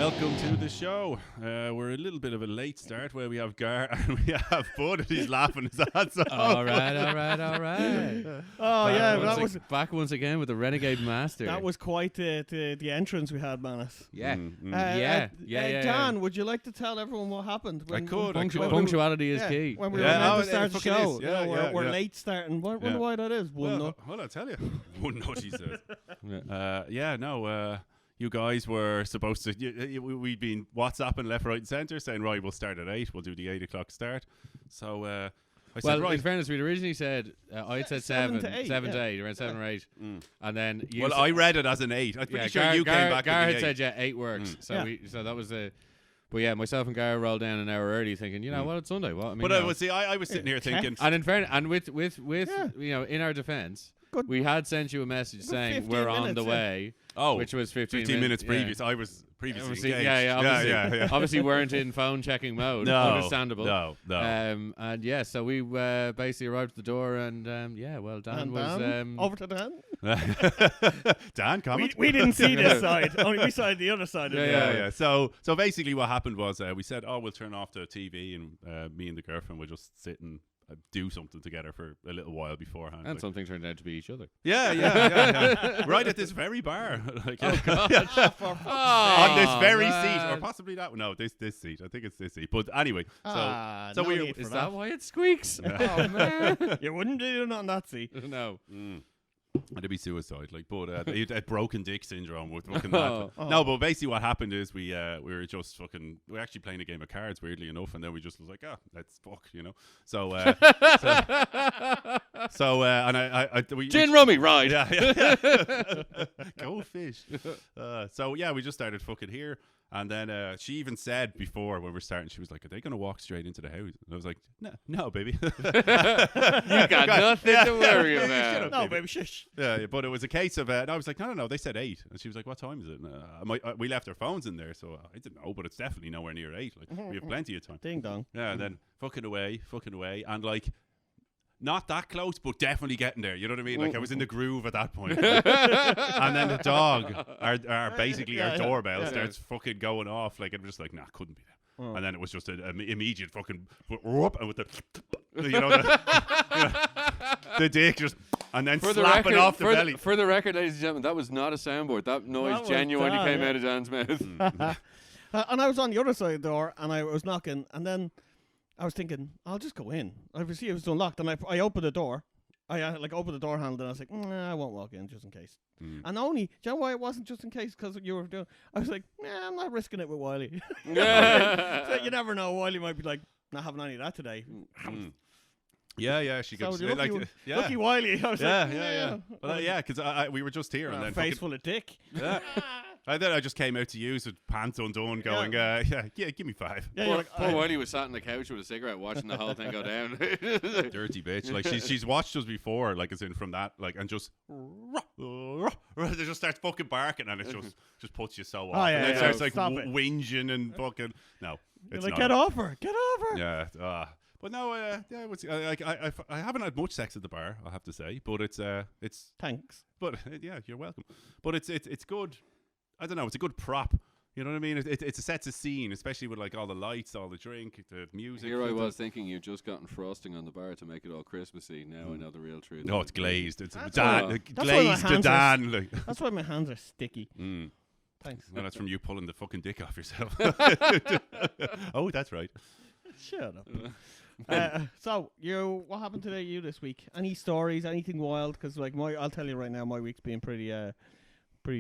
welcome to the show. We're a little bit of a late start where we have Gar and we have Bud, and he's laughing his ass off. All right. Oh yeah, that was back once again with the Renegade Master. that was quite the entrance we had, Manus. yeah. Yeah. Dan, would you like to tell everyone what happened? I could. Punctuality is key. When we Yeah, were no, meant to it start the fucking show, is. Yeah, yeah, we're yeah. late starting. Wonder Yeah. why that is. Well, I'll tell you. One note, he says. You guys were supposed to. We've been WhatsApping left, right, and centre saying, right, we'll start at 8. We'll do the 8 o'clock start. So I said, Well, right. in fairness, we'd originally said I had said 7 to 8, to yeah. 8, around 7 or 8, and then you Well, I read it as an 8. I'm pretty sure you came back Gar with had the 8. said 8 works, Yeah. so that was the. But yeah, myself and Gar rolled down an hour early, thinking, well, it's Sunday. Well, I mean, But no. I was sitting here thinking, And in fairness, and with Yeah. in our defence, Good. we had sent you a message Good saying 15 we're on the minutes, yeah. way, oh, which was 15 minutes yeah. previous. I was previously Obviously, engaged. obviously, yeah. obviously weren't in phone checking mode. No, Understandable. No. And yeah, so we basically arrived at the door, and Dan And was Dan, over to Dan. Dan, comment. We didn't see this side. Only we saw the other side of it. Yeah. So basically, what happened was we said, "Oh, we'll turn off the TV, and me and the girlfriend will just sit and do something together for a little while beforehand." and Like, something turned out to be each other. yeah. Right at this very bar, like, Oh God! on this very seat, or man. possibly that. No, this seat. I think it's this seat. But anyway, so no we. need for Is that why it squeaks? Yeah. Oh man! You wouldn't do it on that seat. No. It'd be suicide, like, but he had broken dick syndrome with fucking Oh. that. No, but basically what happened is we were just fucking, we were actually playing a game of cards, weirdly enough, and then we just was like, let's fuck, So, and we Gin rummy ride. yeah. Go fish. So yeah, we just started fucking here. And then she even said before when we were starting, she was like, "Are they going to walk straight into the house?" And I was like, "No, baby." You got nothing to worry Shut about. up, No, baby, shush. Yeah, but it was a case of, and I was like, no, they said 8. And she was like, what time is it? And, we left our phones in there, so I didn't know, but it's definitely nowhere near 8. Like, we have plenty of time. Ding dong. Yeah, and then fucking away, and like, not that close, but definitely getting there. You know what I mean? Like, I was in the groove at that point. And then the dog, basically our doorbell starts fucking going off. Like, I'm just like, nah, couldn't be that. And then it was just an immediate fucking whoop, and with the, the dick just, and then slapping off the belly. For the record, ladies and gentlemen, that was not a soundboard. That noise That was genuinely Dan, came yeah. out of Dan's mouth. And I was on the other side of the door, and I was knocking, and then I was thinking, I'll just go in. I see it was unlocked, and I opened the door. I opened the door handle, and I was like, I won't walk in just in case. And only, do you know why it wasn't just in case? Because you were doing. I was like, I'm not risking it with Wiley. So you never know. Wiley might be like, not having any of that today. Yeah, she So goes lucky Wiley. I was yeah. Well, yeah, because we were just here, and then face fucking, full of dick. yeah. And then I just came out to use with pants undone, going, give me 5. Yeah, you're like, Poor Wiley was sat on the couch with a cigarette watching the whole thing go down. Dirty bitch. Like, she's watched us before, like, as in from that, like, and just they just starts fucking barking, and it just puts you so off. Oh, yeah, And then yeah. starts like Stop it. whinging and fucking no. You're It's like, not. get over. Yeah. But no, it was, I haven't had much sex at the bar, I'll have to say. But it's Thanks. but yeah, you're welcome. But it's good. I don't know. It's a good prop. You know what I mean? It sets a scene, especially with like all the lights, all the drink, the music. Here I was thinking you'd just gotten frosting on the bar to make it all Christmassy. Now I know the real truth. No, it's glazed. It's That's Dan, why my glazed to hands are Dan. Like. That's why my hands are sticky. Thanks. Well, that's from you pulling the fucking dick off yourself. Oh, that's right. Shut up. So, what happened today, you this week? Any stories? Anything wild? Because like I'll tell you right now, my week's been pretty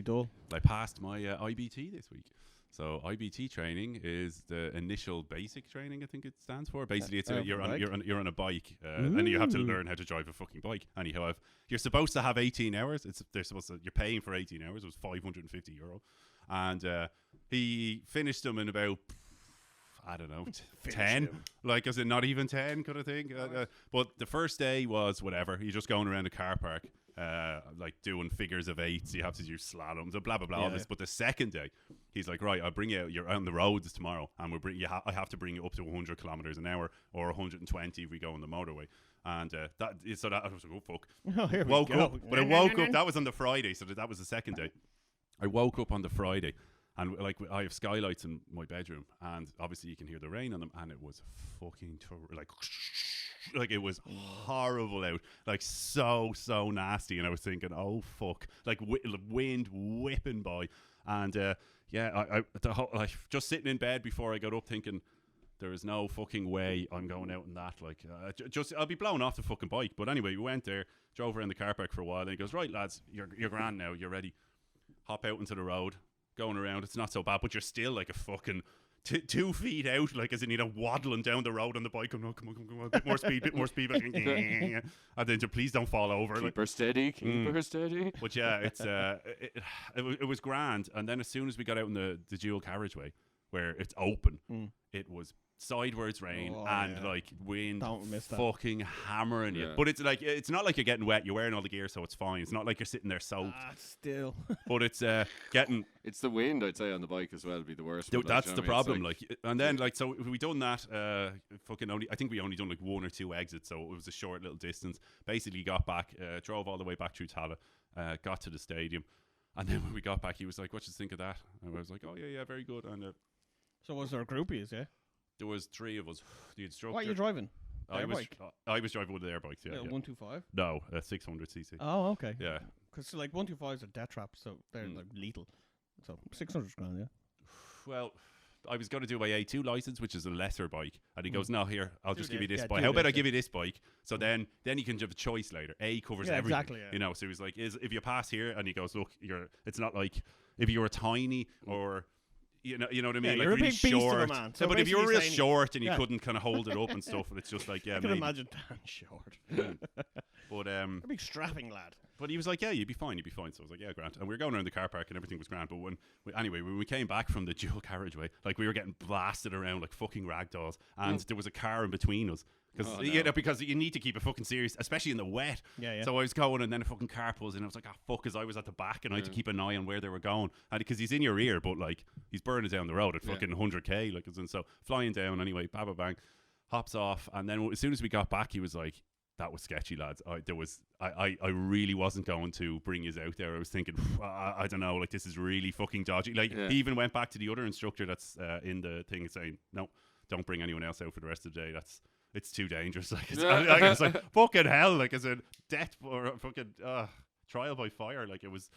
dull. I passed my IBT this week. So IBT training is the initial basic training, I think it stands for. Basically, it's you're on a bike, and you have to learn how to drive a fucking bike. Anyhow, you're supposed to have 18 hours. You're paying for 18 hours. It was €550, and he finished them in about, I don't know, 10, like, as in not even 10 kind of thing. But the first day was whatever. You're just going around the car park, like doing figures of 8s. You have to do slaloms and blah blah blah. All this. But the second day, he's like, right, I'll bring you out. You're on the roads tomorrow, and we'll bring you. I have to bring you up to 100 kilometers an hour or 120 if we go on the motorway. And I was like, oh fuck. Oh, here woke we go. up, but I woke up. That was on the Friday, so that was the second day. I woke up on the Friday. And like I have skylights in my bedroom, and obviously you can hear the rain on them, and it was fucking like it was horrible out, like so nasty. And I was thinking, oh fuck, like wind whipping by, and I just sitting in bed before I got up thinking, there is no fucking way I'm going out in that. Like, I'll be blown off the fucking bike. But anyway, we went there, drove around the car park for a while, and he goes, right lads, you're grand now, you're ready. Hop out into the road. Going around, it's not so bad, but you're still like a fucking 2 feet out, like as in waddling down the road on the bike. Come on, bit more speed. And then please don't fall over. Keep her steady, keep her steady. But yeah, it's it was grand. And then as soon as we got out in the dual carriageway, where it's open, it was sideways rain and like wind fucking hammering you. But it's like, it's not like you're getting wet, you're wearing all the gear, so it's fine. It's not like you're sitting there soaked. Still. But it's getting, it's the wind, I'd say, on the bike as well would be the worst. That's the problem. Like, and then like, so we done that fucking only, I think we only done like 1 or 2 exits, so it was a short little distance. Basically got back, drove all the way back through Tala, got to the stadium, and then when we got back he was like, what you think of that? And I was like, oh yeah, very good. And so was there groupies? there was 3 of us. The instructor. What are you driving? I was driving one of their bikes. Yeah. 125. No, a 600cc. Oh, okay. Yeah. Because like 125s are death traps, so they're like lethal. So 600's grand, yeah. Well, I was going to do my A2 license, which is a lesser bike, and he goes, "No, here, I'll just give you this bike. How about I give you this bike? So then you can have a choice later. A covers everything, exactly. Yeah. You know." So he was like, if you pass here," and he goes, "Look, it's not like if you were tiny or." You know what I mean? Yeah, like you're really a big beast short. of a man. So but if you were real short and you yeah. couldn't kind of hold it up and stuff, and it's just like, yeah, I can imagine Dan short. But a big strapping lad. But he was like, yeah, you'd be fine. So I was like, yeah, grand. And we were going around the car park and everything was grand. But when we came back from the dual carriageway, like we were getting blasted around like fucking ragdolls, and there was a car in between us. Because you need to keep it fucking serious, especially in the wet. Yeah. So I was going, and then a fucking car pulls in. I was like, fuck, because I was at the back, and I had to keep an eye on where they were going. And because he's in your ear, but like he's burning down the road at fucking 100k, like, and so flying down anyway, bang, hops off, and then as soon as we got back, he was like, that was sketchy, lads. I really wasn't going to bring you out there. I was thinking, I don't know, like this is really fucking dodgy. Like he even went back to the other instructor that's in the thing saying, no, don't bring anyone else out for the rest of the day. It's too dangerous. Like it's like fucking hell. Like it's a death or a fucking trial by fire. Like it was.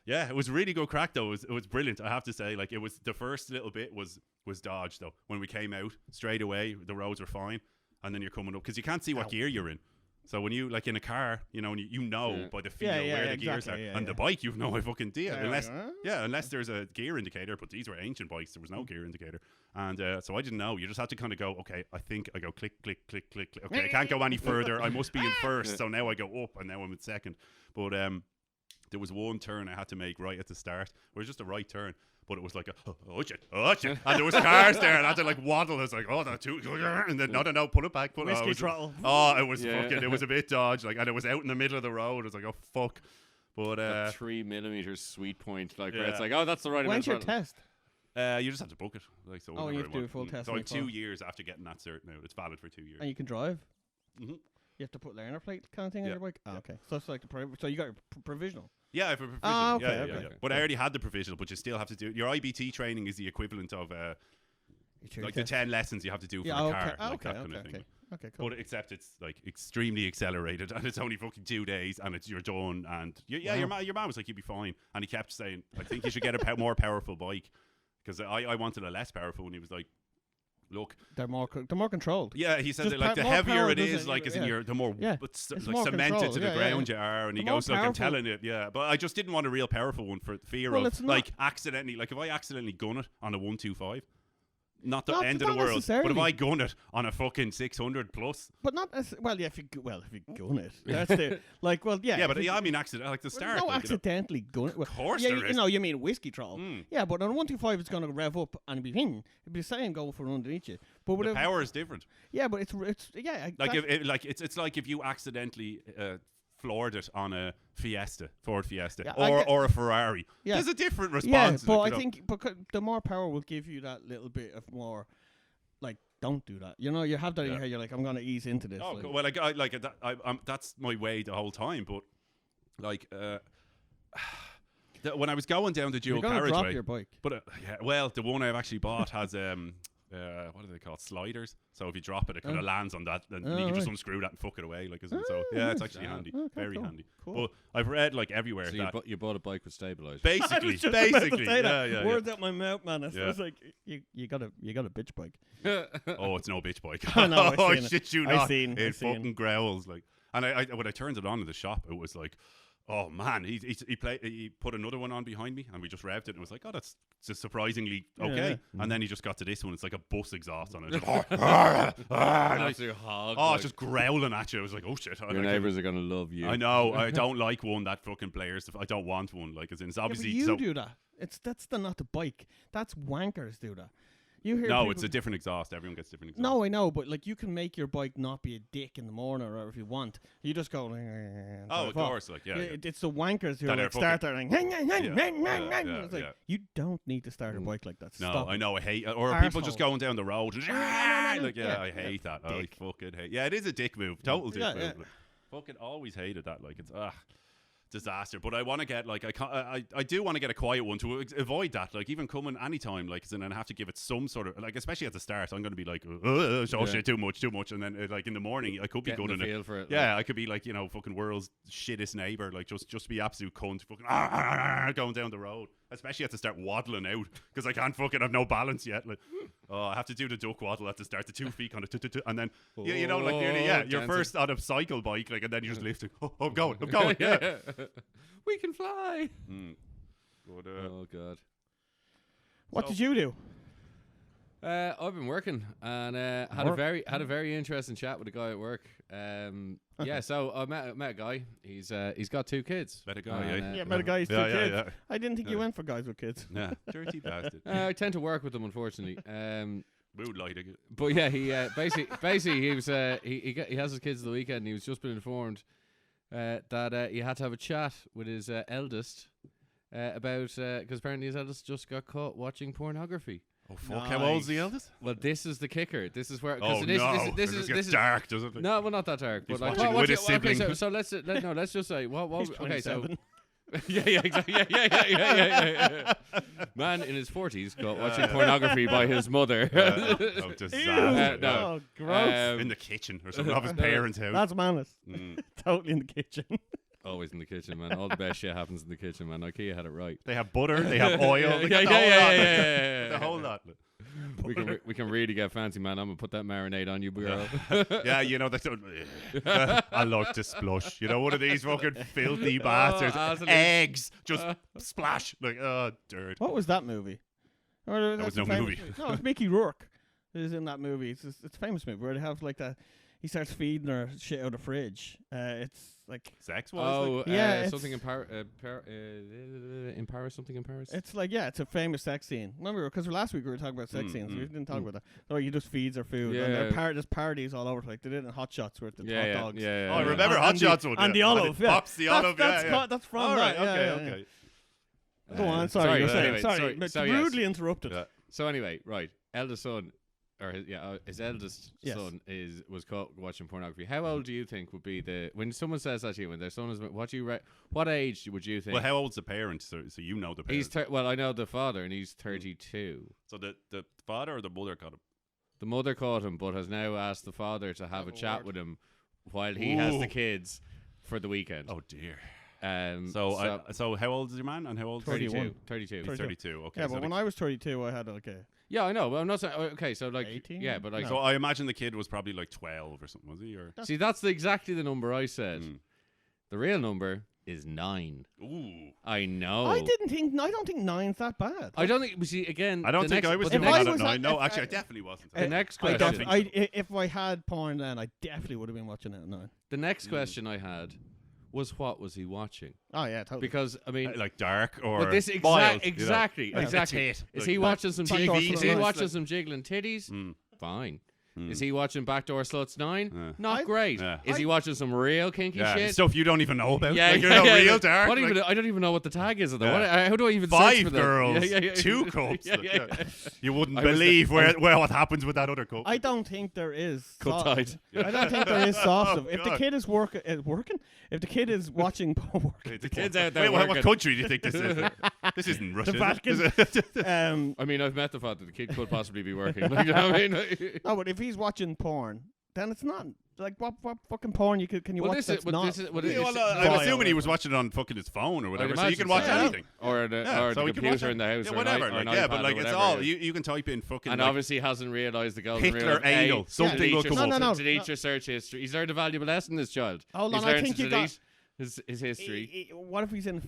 Yeah, it was really good crack though. It was brilliant. I have to say, like it was the first little bit was dodge though. When we came out straight away, the roads were fine, and then you're coming up because you can't see what gear you're in. So when you like in a car, you know, and you know by the feel where the gears are, and the bike, you've no fucking idea unless there's a gear indicator. But these were ancient bikes; there was no gear indicator, and so I didn't know. You just had to kind of go, okay, I think I go click, click, click, click, click. Okay, I can't go any further. I must be in first, so now I go up, and now I'm in second. But there was one turn I had to make right at the start. It was just a right turn. But it was like and there was cars there, and I had to like waddle. I was like, that's too, and then no, put it back. Whiskey throttle. It was fucking. It was a bit dodge, like, and it was out in the middle of the road. I was like, oh fuck. But 3mm sweet point, like where it's like, that's the right amount. When's your test? You just have to book it. Like, so you have to do a full test. So like 2 years after getting that cert now, it's valid for 2 years. And you can drive. Mm-hmm. You have to put learner plate kind of thing on your bike. Oh, okay, so it's like so you got your provisional. Yeah, I have a provisional. Okay. But I already had the provisional, but you still have to do your IBT training is the equivalent of like the 10 lessons you have to do for the car, like that kind of thing. Okay, cool. But except it's like extremely accelerated, and it's only fucking 2 days, and you're done. And your man was like, you'll be fine, and he kept saying, I think you should get a more powerful bike, because I wanted a less powerful, and he was like, look, they're more controlled. Yeah, he said that like the heavier it is, like as in the more like cemented to the ground you are, and he goes, like, I'm telling you, but I just didn't want a real powerful one for fear of like accidentally, like if I accidentally gun it on a 125. Not the end of the world, but if I gun it on a fucking 600 plus, but not if you gun it, that's the I mean accident, like the start. No, accidentally gun it. Of course there is. You mean whiskey throttle. Yeah, but on a 125 it's going to rev up and be the same going for underneath you. But the power is different. Yeah, but it's it's like if you accidentally floored it on a Ford Fiesta, or a Ferrari. Yeah. There's a different response. Yeah, but I think because the more power will give you that little bit of more, like, don't do that. You know, you have that in your head. You're like, I'm going to ease into this. Oh, well, that's my way the whole time. But like, when I was going down the dual You're gonna drop carriageway, your bike. but yeah, well, the one I've actually bought has what are they called? Sliders. So if you drop it, it kind of lands on that, and you can just unscrew that and fuck it away. Like, isn't it? So yeah, it's actually handy, very handy. Cool. But I've read like everywhere So that you bought a bike with stabilizers. basically, yeah. Words out my mouth, man. Yeah. I was like, you got a bitch bike. Oh, it's no bitch bike. I know, I've Oh, seen it. shit you I've not. seen, It I've seen. fucking growls like. And I when I turned it on in the shop, it was like, oh man, he put another one on behind me, and we just revved it, and it was like, oh, that's just surprisingly okay. Yeah. And then he just got to this one, it's like a bus exhaust on it. Just, An oh, absolute hog. it's just growling at you. I was like, oh shit. Your neighbours are gonna love you. I know. I don't like one that fucking players. I don't want one. Like, it's Yeah, but obviously you so. do that. That's not the bike. That's wankers do that. You hear No, people it's a different exhaust. Everyone gets different exhaust. No, I know, but like you can make your bike not be a dick in the morning or whatever if you want. You just go. Oh, of course. Like, yeah. It's the wankers who That like are start there and yeah, it's like yeah. you don't need to start a bike like that. No, Stop. I know. I hate. Or Arsehole. people just going down the road. Like, Yeah, I hate that. I dick. fucking hate. Yeah, it is a dick move. Total dick Yeah, move. yeah. Like, fucking always hated that. Like, it's disaster. But I want to get like I do want to get a quiet one to avoid that. Like, even coming anytime, like, and then I have to give it some sort of like, especially at the start, I'm going to be like, oh shit, too much, and then like in the morning, I could be Getting good the in feel it. for it. Yeah, I could be like, fucking world's shittest neighbor, like just be absolute cunt, fucking going down the road. Especially have to start waddling out because I can't fucking have no balance yet. Like, I have to do the duck waddle at the start, the 2 feet kind of, and then you know, like nearly, you're dancing. first on a cycle bike, like, and then you just lift it. Oh, I'm going, yeah. We can fly. But, Oh god. What So- did you do? I've been working and had a very interesting chat with a guy at work. Yeah, so I met a guy. He's got 2 kids. Met a guy, Yeah, met a guy who's 2 Yeah, kids. yeah. I didn't think you went for guys with kids. Yeah, dirty bastard. I tend to work with them, unfortunately. Mood lighting it. But yeah, he basically he was he has his kids the weekend. And he was just been informed that he had to have a chat with his eldest about because apparently his eldest just got caught watching pornography. Oh fuck! How old's the eldest? Well, this is the kicker. This is where Oh no! this It is gets dark, doesn't it? no, well, not that dark. He's But like, watching what with you- his sibling. Okay, so let's just say what He's okay, so 27. yeah, exactly. Yeah. Man in his 40s got watching pornography by his mother. Oh, disaster! no. Oh, gross. In the kitchen or something of his parents' house. That's manners. Mm. Totally in the kitchen. Always in the kitchen, man. All the best shit happens in the kitchen, man. IKEA had it right. They have butter. They have oil. They got Yeah. the whole lot. We can really get fancy, man. I'm gonna put that marinade on you, girl. Yeah, that's. I like to splush. One of these fucking filthy bastards. absolute- Eggs just splash like dirt. What was that movie? Or was that's no a famous movie. No, it's Mickey Rourke. Is in that movie. It's a famous movie where they have like that. He starts feeding her shit out of the fridge. It's like Sex was. Oh, Yeah, it's- something in Paris. In Paris, something in Paris. it's like it's a famous sex scene. Remember, because last week we were talking about sex scenes. We didn't talk about that. So he just feeds her food. And Yeah. there's parties all over. Like they did in Hot Shots with the hot dogs. Yeah. Oh, I remember And Hot the- Shots one. and the yeah. olive, yeah. Pops the olive. That's from All right. that. Okay. Yeah. Okay. Go on. Sorry. You're saying. anyway, Sorry. so but yes. rudely interrupted. Yeah. So anyway, right, eldest son, or his eldest Yes. son was caught watching pornography. How old do you think would be when someone says that to you when their son is what age would you think? Well, how old's the parent? So you know the parent. He's well, I know the father, and he's 32. So the father or the mother got him. The mother caught him, but has now asked the father to have a chat with him while he has the Ooh. kids for the weekend. Oh dear. So So how old is your man and how old is 31. 32. He's 32. Okay. Yeah, so but when I was 32, I had like a. Yeah, I know. Well, I'm not saying. Okay, so like, 18? yeah, but like, No. so I imagine the kid was probably like 12 or something, was he? Or see, that's exactly the number I said. Mm. The real number is 9. Ooh. I know. I don't think 9's that bad. I don't think. See, again, I don't the think next- I was but the doing If I that next- at was 9. No, if actually, I- I definitely wasn't. The next I question. think if I had porn then, I definitely would have been watching it at 9. The next question I had was, what was he watching? Oh yeah, totally. Because I mean, Like dark or but this mild, exactly. Like Is tit. he Like watching some Backdoor jiggling? Is he slice. watching some jiggling titties? Mm. Fine. Is he watching Backdoor Sluts 9? Yeah. Not great. Yeah. Is he watching some real kinky shit? Stuff you don't even know about. Yeah, like, yeah, you know, yeah, real yeah. dark. What like, even, I don't even know what the tag is of them. Yeah. How do I even search for 5 them? girls, Yeah, yeah, yeah. 2 cups. Yeah, yeah, yeah. You wouldn't I was believe what happens with that other cup. I don't think there is. Cut tight. I don't think there is soft stuff. Oh, If the God. kid is working, if the kid is watching porn, The kids out there what working. country do you think this is? This isn't Russia. is it? Vatican. I mean, I've met the fact that the kid could possibly be working. Like, you know what I mean? No, but if he's watching porn, then it's not like what fucking porn can you Well, watch this is- that's well, not. this is- well, Yeah, it's- well, it's I'm vile. assuming he was watching it on fucking his phone or whatever, so you can watch so, yeah. anything. Or the, Yeah, or so the you can watch computer in the house. yeah, or whatever. An, or an like, yeah, iPad but like or it's whatever all it is. you can type in fucking. And like, obviously hasn't realised the girls Hitler anal. Something will come No, up. no. Delete your search history. He's learned a valuable lesson, this child. Hold He's on, I learned think to you got- delete his history. What if he's in a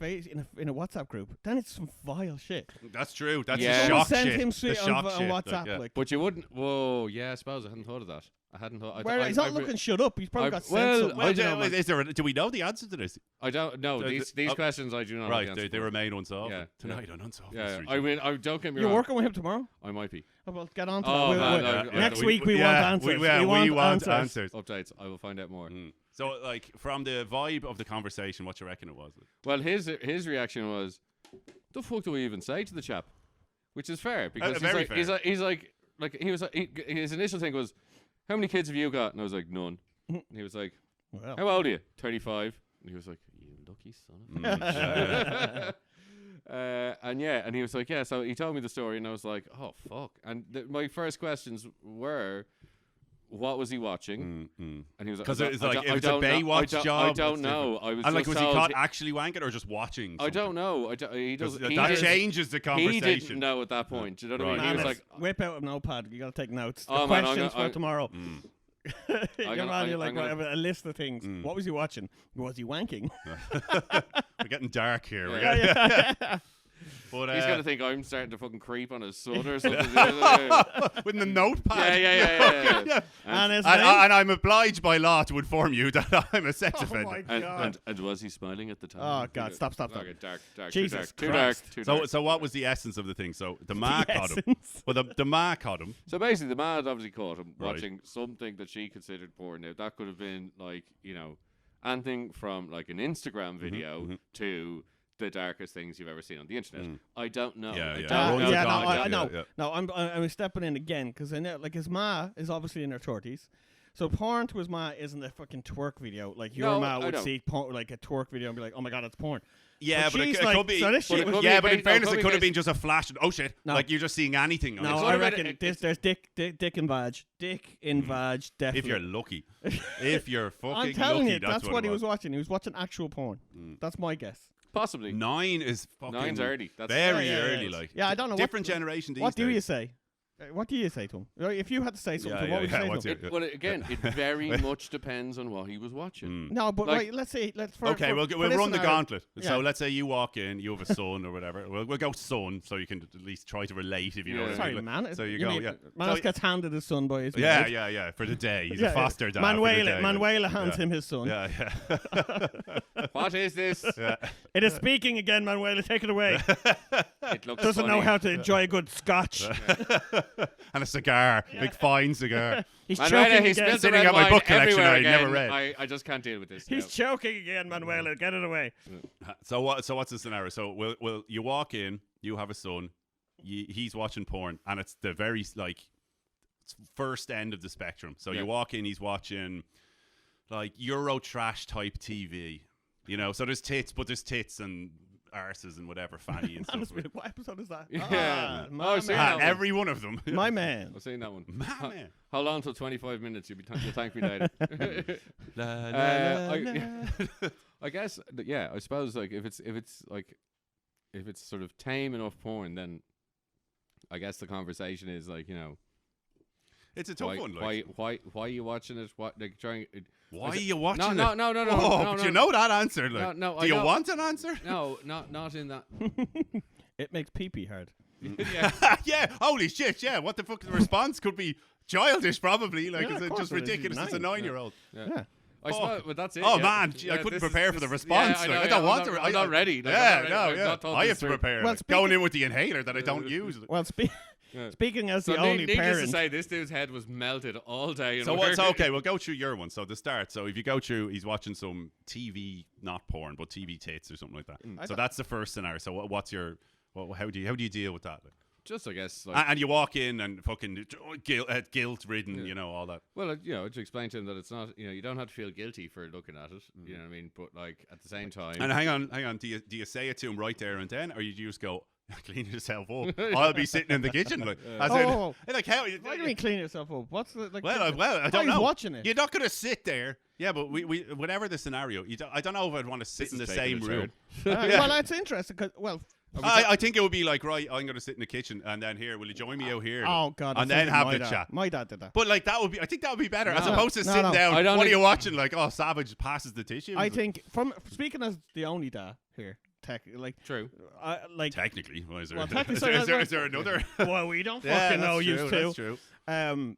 WhatsApp group? Then it's some vile shit. That's true. That's Yeah. the Someone shock send shit. him The straight shock on shit, WhatsApp. yeah. Like, But you wouldn't. Whoa, yeah, I suppose I hadn't thought of that. I hadn't thought. where he's not looking shut up. He's probably I- got sense. well, something. Well, I don't know, man. is there? Do we know the answer to this? I don't know. These questions I do not know. Right, the answer they for. remain unsolved. Yeah, Tonight on Unsolved Yeah, Mysteries. I mean, don't get me You're wrong. working with him tomorrow? I might be. Oh, well, get on to Oh, that. man, Wait. no, Next week we want answers. We want answers. Updates. I will find out more. Mm. So, like, from the vibe of the conversation, what do you reckon it was? Well, his reaction was, "The fuck do we even say to the chap?" Which is fair because he's very like, fair. he's like he was his initial thing was, "How many kids have you got?" And I was like, "None." And he was like, Well. "How old are you?" 35. And he was like, "You lucky son of a." And yeah, and he was like, "Yeah." So he told me the story, and I was like, "Oh fuck!" And my first questions were, "What was he watching?" And he was like, Because "I it's don't- like I if it's a don't know- Baywatch job. I don't that's know. different. I was And like, just was he told caught actually wanking or just watching? I don't know. He 'Cause doesn't. that changes the He conversation. didn't know at that point. Do you know what I Right. mean? He Man, was let's like, whip out a notepad. You got to take notes. The Oh, man, questions I'm for tomorrow. I'm You're gonna- man, you're I'm like gonna- whatever, a list of things. What was he watching? Was he wanking? We're getting dark here. We're Yeah. getting- yeah. But, he's gonna think I'm starting to fucking creep on his son or something. with the notepad. yeah. And his And, name? and I'm obliged by law to inform you that I'm a sex Oh offender. my And, God. and was he smiling at the time? Oh, God, stop. Okay, dark, Jesus too dark, Christ. too So, dark. so what was the essence of the thing? So the ma caught him. essence. Well, the ma caught him. So basically, the man had obviously caught him Right. watching something that she considered porn. Now that could have been like, you know, anything from like an Instagram video to the darkest things you've ever seen on the internet. I don't know. Yeah, I yeah. don't Oh, know. yeah, God, no, yeah, I know. yeah. No, I'm stepping in again because I know, like, his ma is obviously in her 30s. So porn to his ma isn't a fucking twerk video. Like your No, ma I would don't. see porn, like a twerk video and be like, "Oh my God, it's porn." Yeah, but it, she's it like, could be. so this but shit it was could Yeah, be but in based- no, fairness, could it be could have based- been just a flash. Oh shit! No. Like you're just seeing anything. On No, it. It's I not about reckon it, there's dick and vag, dick in vag, definitely. If you're lucky, if you're fucking I'm telling lucky, you, that's what he it was watching. He was watching actual porn. That's my guess. Possibly. 9 is fucking. Nine's early. That's very Yeah, yeah, early. yeah. Like Yeah, I don't know. different generation these What days. do you say? What do you say to him? If you had to say something, Yeah, to him, yeah, what would yeah, you what's say to him? it? Well, again, it very much depends on what he was watching. No, but Like- right, let's say Okay, we'll for we'll this run the scenario- gauntlet. Yeah. So let's say you walk in, you have a son or whatever. We'll go son, so you can at least try to relate if you know Yeah. what I Sorry, mean. man. So you go, mean, yeah. Man So- gets handed his son by his Yeah, maid. yeah, for the day. He's Yeah, a foster dad. for the Manuela, day, Manuela hands yeah. him his son. Yeah, yeah. What is this? yeah. It is speaking again, Manuela. Take it away. It looks Doesn't know funny. how to enjoy a good scotch. And a cigar, big fine cigar. He's Manuela, choking he again. spilled the Sitting red at my wine book collection everywhere I never again. read. I just can't deal with this. He's now. choking again, Manuela. Get it away. So what? So what's the scenario? So will you walk in? You have a son. He's watching porn, and it's the very first end of the spectrum. So Yeah. you walk in, he's watching like Euro trash type TV. You know, so there's tits, but there's tits and arses and whatever, fanny and stuff. Honestly, what episode is that? Yeah. Ah, my Oh, see, man. that one. Every one of them. My man. I've seen that one. My man. Hold on till 25 minutes. You'll thank me later. La, I guess, yeah. I suppose like if it's sort of tame enough porn, then I guess the conversation is like, you know, It's a tough one. Like. why are you watching it? What like trying? Why are you watching No, it? no. Oh, no, but no. you know that answer. Like, No, do I you know. want an answer? No, not in that. It makes pee-pee hard. Yeah. Yeah, holy shit, yeah. What the fuck? The response could be childish, probably. Like, Yeah, is of it course just it is. He's ridiculous? It's a 9. 9-year-old. Yeah. I suppose, but that's it. Oh, yeah. man, gee, I Yeah, couldn't this is- prepare for the this- response. Yeah, like, I I know, don't I'm want not- to. I'm not ready. Like, Yeah, I'm no, not ready. yeah. I've not thought I this have to through. prepare. Well, like, going in with the inhaler that I don't use. Well, Yeah. Speaking as So the only needless parent. to say, this dude's head was melted all day. So what's okay? We'll go through your one. So the start. So if you go through, he's watching some TV, not porn, but TV tits or something like that. So that's the first scenario. So what's your? How do you deal with that? Just, I guess. Like, And you walk in and fucking guilt-ridden, all that. well, to explain to him that it's not, you don't have to feel guilty for looking at it. You know what I mean? But like at the same time, And hang on. Do you say it to him right there and then, or you just go clean yourself up? I'll be sitting in the kitchen, like, as in, like how? Why do you mean clean yourself up? What's the like? Well, I don't he's know. watching it. You're not gonna sit there. Yeah, but we whatever the scenario, I don't know if I'd want to sit in the same room. Well, that's interesting because I think it would be like, right, I'm going to sit in the kitchen and then here, will you join me out here? Oh God! And then have the dad. chat. My dad did that. But like I think that would be better as No. opposed to No, sitting no. down. I don't What are think- you watching? Like, oh, Savage passes the tissue. I think speaking as the only dad here, true. Technically, well, is there, Well, technically, is there another? well, we don't Yeah, fucking know that's you true, two. that's true.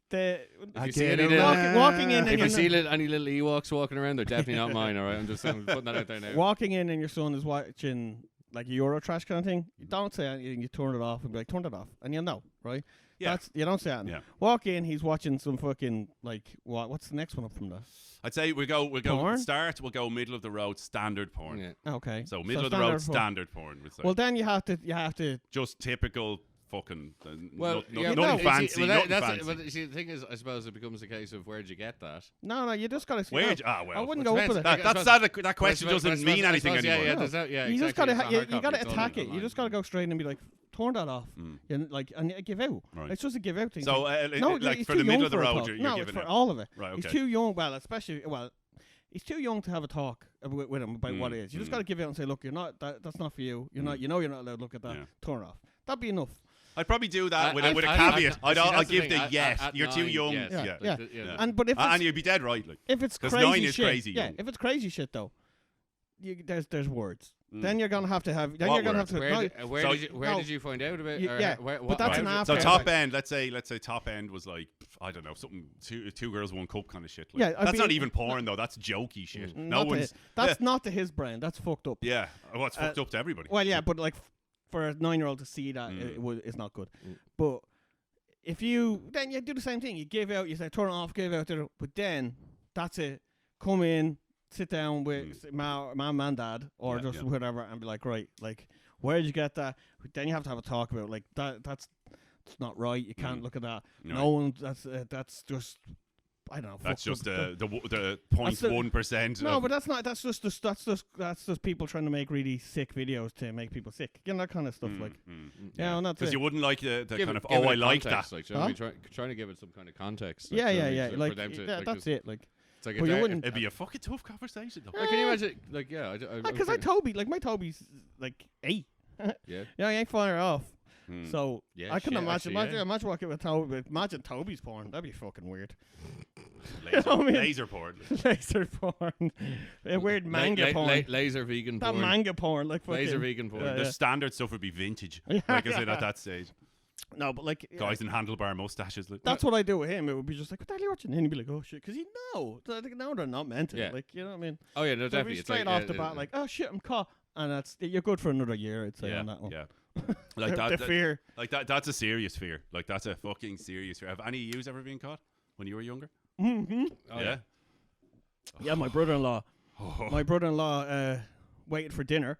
If you see get any around. little- walking in and If you you're see any little Ewoks walking around, they're definitely not mine. All right, I'm just putting that out there now. walking in and your son is watching like a Eurotrash kind of thing, you don't say anything, you turn it off and be like, turn it off, and you'll know, right? Yeah. You don't say anything. Yeah. Walk in, he's watching some fucking like what's the next one up from that? I'd say we'll go Porn? start. We'll go middle of the road standard porn. Yeah. Okay. So middle of the road porn. standard porn. We'd say. Well, then you have to. just typical fucking. Well, yeah, nothing no, fancy. Well, Nothing that's fancy. it. But see, the thing is, I suppose it becomes a case of where'd you get that? No, you just gotta. Where? I Well, wouldn't it go up depends. with it. that question doesn't mean anything anymore. Yeah, No. yeah, You just exactly. gotta It's you not hard gotta copy, it's attack all it. You online. just gotta go straight and be like, turn that off. And give out. Right. It's just a give out thing. So, no, like he's for too the middle young of the for a road, talk. you're No, giving it's for it. all of it. Right, He's okay. too young. He's too young to have a talk with him about what it is. You just got to give out and say, look, you're not. That's not for you. You're not. You're not allowed to look at that. Yeah. Turn it off. That'd be enough. I'd probably do that with a I- caveat. I- see, I'll that's the give thing, the at- yes. at You're too 9, young. yes. Yeah. Yeah. Yeah. And but if And it's, you'd be dead right. Like. if it's 'Cause crazy 9 is shit, crazy yeah. young. If it's crazy shit though, there's words. Mm. Then you're gonna have to have. Then What you're gonna words? have to. Where, no, where no. did you find out about? Yeah, where, but that's an So after top effect. end, let's say top end was like I don't know something two girls one cup kind of shit. Like. Yeah, I'd that's be- not even porn though. That's jokey shit. No Not to one's. his- that's not to his brain. That's fucked up. Yeah, well, it's fucked up to everybody. Well, yeah, but like for a 9-year-old to see that, it's not good. But if you then you do the same thing. You give out. You say turn it off. Give out. But then that's it. Come in. Sit down with mom and dad, or just whatever, and be like, right, like, where did you get that? Then you have to have a talk about like that. That's not right. You can't look at that. No one. That's just. I don't know. That's fuck just the- the That's the- 0.1%. No, but that's not. That's just people trying to make really sick videos to make people sick. You know that kind of stuff. Like, yeah, and that's because it. you wouldn't like the Give kind it- of give it I a like context, that. Like, do you know what I mean? Trying to give it some kind of context. Yeah, do you know yeah, what I yeah. mean? For Like, them to, yeah, like, that's it. Like, It's like But you if wouldn't- It'd be a fucking tough conversation though. Like, can you imagine? Like, yeah, because I Toby, like my Toby's like 8. Yeah. Yeah, he ain't far off. So Yeah, I couldn't shit, imagine. actually, yeah. Imagine walking with Toby. Imagine Toby's porn. That'd be fucking weird. Laser, I mean- laser porn. Laser porn. Weird manga porn. Laser vegan that porn. manga porn, like fucking. Laser vegan porn. Yeah, The standard stuff would be vintage. Yeah, Like I said yeah. at that stage, No, but like guys in handlebar mustaches. Like, that's what I do with him. It would be just like, what the hell are you watching? And he'd be like, oh shit, because you know, no, they're not meant to. Yeah. Like, you know what I mean? Oh yeah, no, So it'd definitely. be It's straight like, off the bat, like, oh shit, I'm caught, and that's you're good for another year, I'd say, yeah, on that one. yeah. Like the fear. Like that's a serious fear. Like that's a fucking serious fear. Have any of yous ever been caught when you were younger? Mm-hmm. Oh, yeah. Yeah, my brother-in-law. My brother-in-law waited for dinner.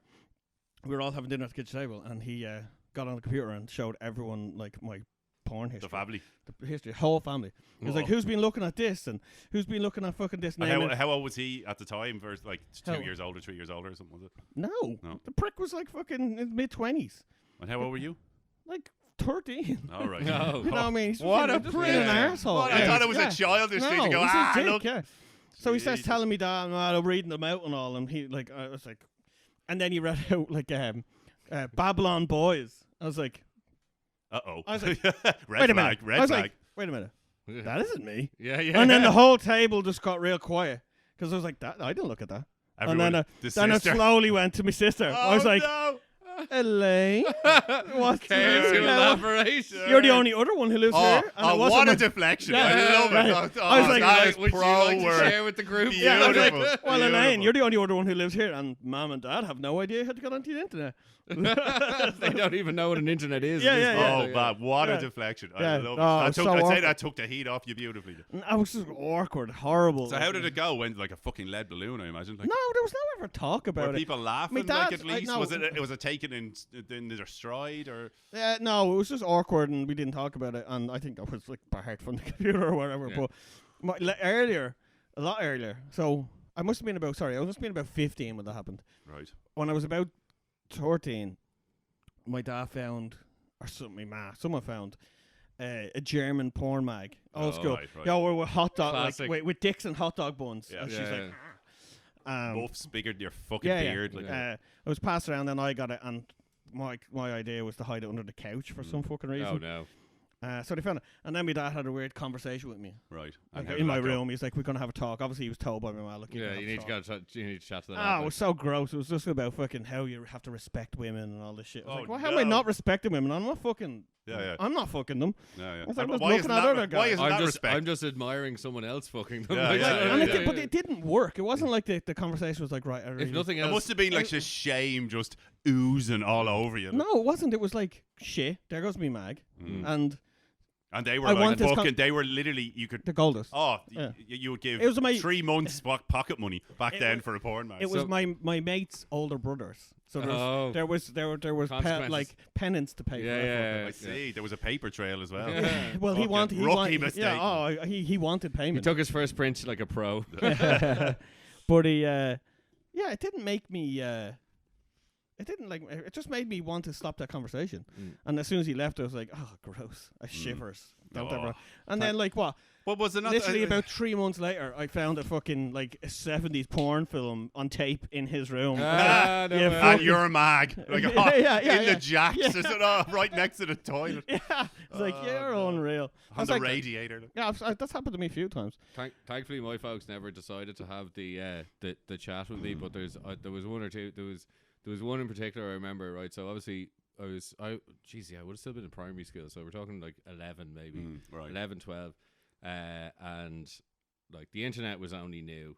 We were all having dinner at the kitchen table, and he got on the computer and showed everyone like my porn history. The family. The history, whole family. He was like, who's been looking at this and who's been looking at fucking this? And how old was he at the time? Versus like 2 How- years older, 3 years older, or something? Was it? No, the prick was like fucking in his mid-20s, And how old were you? like 13. All right. No. You know what I mean? He's What fucking a just being prick. an arsehole. What? I thought it was a childish thing to go, he's a dick, look. yeah. So he starts Jesus. telling me that, and I'm reading them out and all, and he like, I was like, and then he read out like Babylon Boys. I was like, Uh-oh. I was like, red wait a flag, minute. red I was flag. like, wait a minute, that isn't me. Yeah, yeah. And then the whole table just got real quiet because I was like, that I didn't look at that. Everyone, and then, the then it sister. slowly went to my sister. I was like, no. Elaine, what's Care this to now? elaborate? You're the only other one who lives here. And it wasn't what a my- deflection. Yeah, I love right. it. I was like, that is would you pro like to work. share with the group? Yeah, I was like, Beautiful. well, Elaine, Beautiful. you're the only other one who lives here, and Mom and Dad have no idea how to get onto the internet. They don't even know what an internet is. Yeah, at this yeah, point. Oh, man, what Yeah. a deflection. Yeah. I love it. Oh, I it's took, so I'd say awkward. that took the heat off you beautifully. I was just awkward, horrible. So how did it go? When like a fucking lead balloon, I imagine. Like, No, there was no ever talk were about it. people laughing? dad- Like at least no. was it taken in their stride or? No, it was just awkward, and we didn't talk about it. And I think that was like barred from the computer or whatever. Yeah. But a lot earlier. So I must have been about 15 when that happened. Right. When I was about 13, my dad found, or someone found a German porn mag, old Oh, school. right, right. Yeah, with hot dog, Classic. like with dicks and hot dog buns. Yeah. And she's Yeah, like, Buffs bigger than your fucking yeah, beard. yeah. Like, It was passed around, and I got it, and my idea was to hide it under the couch for some fucking reason. Oh no. So they found it, and then my dad had a weird conversation with me right. like, how in did my that go? room. He's like, "We're gonna have a talk." Obviously, he was told by my mom, "Look, Yeah, you you need to go. You need to chat to that. Ah, it was so gross. It was just about fucking how you have to respect women and all this shit. I was Oh, like, well, how am I no. not respecting women? I'm not fucking. Yeah, yeah. I'm not fucking them. Yeah, yeah. I was And just why looking isn't at that other why guys. isn't that respect? I'm just admiring someone else fucking them. Yeah, Like, yeah, so- yeah, And yeah. but it didn't work. It wasn't like the conversation was like, right. I If really nothing It else, must have been like just shame just oozing all over you. No, it wasn't. It was like shit. There goes me mag, and And they were I like want this fucking. They were literally. You could. the Goldust. Oh, Yeah. you would give It was my- 3 months pocket money back It then was- for a porn man. It was my mate's older brothers. So Oh. there was Consequences. like penance to pay. Yeah, for that yeah, I see. There was a paper trail as well. Yeah. Well, he Fucking wanted. rookie mistake. Yeah. Oh, he wanted He payment. took his first print like a pro. But he, yeah, it didn't make me. It didn't like. It just made me want to stop that conversation. And as soon as he left, I was like, "Oh, gross! I shivers." Don't Oh. ever. And then like what? What was it? Not Literally about 3 months later, I found a fucking like a 70s porn film on tape in his room. Ah, no Yeah, way. fuck. and your mag, like Yeah, yeah, yeah, in yeah. the jacks, Yeah. is it? Oh, right next to the toilet, Yeah, it's like you're no. unreal. I on was the like, radiator. yeah, that's happened to me a few times. Thankfully, my folks never decided to have the chat with me. But there was one or two. There was one in particular I remember. Right, so obviously I would have still been in primary school. So we're talking like 11 maybe, Right. 11, 12, and like the internet was only new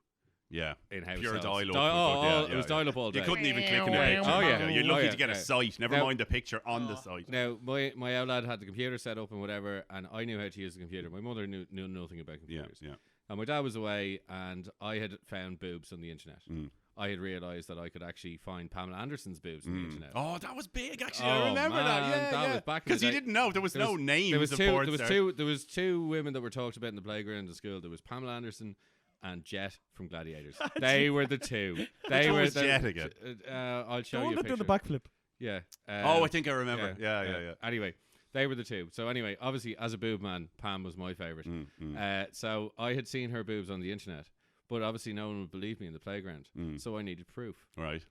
Yeah. in house. Pure cells. dial-up. It was dial up all day. You couldn't even click on the picture. Oh, yeah. You're Oh, lucky yeah. to get a Yeah. site. Never Now- mind the picture on the site. Now, my old lad had the computer set up and whatever, and I knew how to use the computer. My mother knew nothing about Yeah, computers. yeah. And my dad was away, and I had found boobs on the internet. Mm. I had realised that I could actually find Pamela Anderson's boobs on the internet. Oh, that was big. Actually, Oh, I remember that. man, Yeah, that yeah. was back in Because the you day. didn't know there was no names There was of two. porn There was stars. two. There was two women that were talked about in the playground at school. There was Pamela Anderson and Jet from Gladiators. They were the two. They one were was the, Jet again? I'll The show one you a that do picture. the backflip. Yeah. Oh, I think I remember. Yeah. Anyway, they were the two. So anyway, obviously, as a boob man, Pam was my favourite. So I had seen her boobs on the internet, but obviously no one would believe me in the playground. So I needed proof. Right.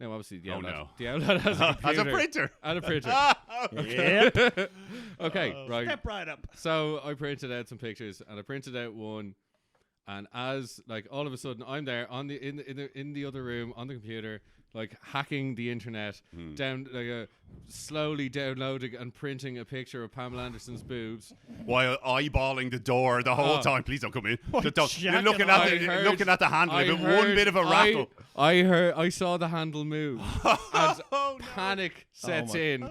Now, obviously, the Oh, outlet, no. the outlet has a As a computer. printer. And a printer. Yep. Okay, right. Step right up. So I printed out some pictures, and I printed out one, and as like all of a sudden I'm there on the in the other room on the computer, like hacking the internet, down like slowly downloading and printing a picture of Pamela Anderson's boobs. While eyeballing the door the whole Oh. time. Please don't come in. What Don't- You're jacking looking off. at looking at the handle. If it one heard- bit of a rattle. I saw the handle move, and Oh, no. panic sets my- in.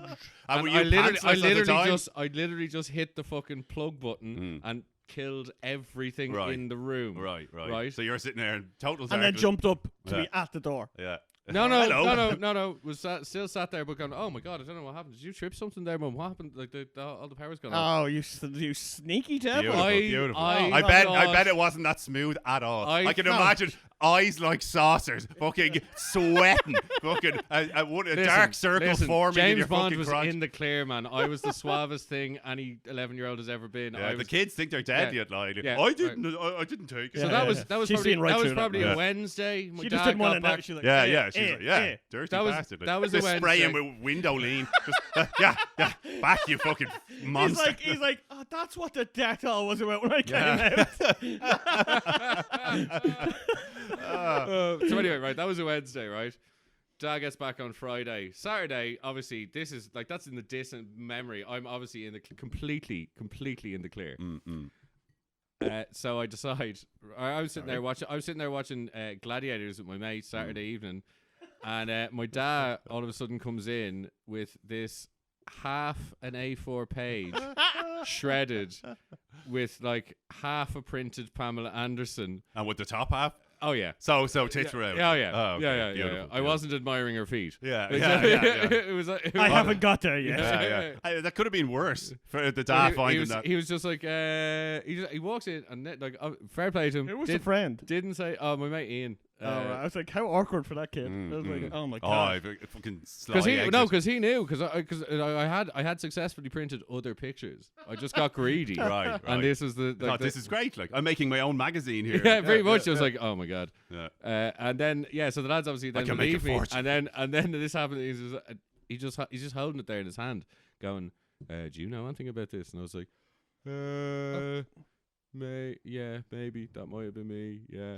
And were I you literally, pantsless at the time? I literally just hit the fucking plug button and killed everything Right. in the room. Right. So you're sitting there in total And then darkness. jumped up to Yeah. be at the door. Yeah. No, Hello. Was still sat there, but going, oh my god, I don't know what happened. Did you trip something there, Mum? What happened? Like all the power's gone off. Oh, you sneaky devil. Beautiful, I- beautiful. I I bet thought- it wasn't that smooth at all. I can No. imagine eyes like saucers, fucking sweating, fucking a Listen, dark circle listen, forming James in your Bond fucking was crotch. in the clear, man. I was the suavest thing any 11-year-old has ever been. Yeah, I the was, kids think they're deadly Yeah. at lying. Yeah, I didn't. I didn't take it. so Yeah, that yeah, was yeah. that was She's probably seen right that was through that. probably Yeah. a Wednesday. My She dad just didn't want got to know. back. She's like, Yeah, eh, yeah, she's eh, like, yeah, eh. dirty That was- bastard. Like, that was the just spraying Wednesday. with window lean. Just, yeah, back you fucking monster. He's like, oh, that's what the Dettol was about when I came out. So anyway, right, that was a Wednesday, right? Dad gets back on Friday. Saturday, obviously, this is like that's in the distant memory. I'm obviously in the completely in the clear. So I decide. I was sitting there watching. I was sitting there watching Gladiators with my mate Saturday evening, And my dad all of a sudden comes in with this half an A4 page shredded with like half a printed Pamela Anderson. And with the top half? Oh yeah. So tits were out. Oh yeah. Oh, okay. Yeah. Beautiful, I wasn't admiring her feet. Yeah. It was. I haven't got there yet. That could have been worse for the dad finding that. He was just like, he walks in and fair play to him. It was a friend. Didn't say, oh, my mate Ian. I was like, how awkward for that kid. I was like, oh my Oh, god. fucking Because he knew because I had successfully printed other pictures. I just got greedy. right. And this was the this is great. Like I'm making my own magazine here. Yeah, very much. I was like, oh my god. Yeah. And then so the lads obviously then can make leave a me, fortune. and then this happened. He's just holding it there in his hand, going, "Do you know anything about this?" And I was like, maybe that might have been me. Yeah.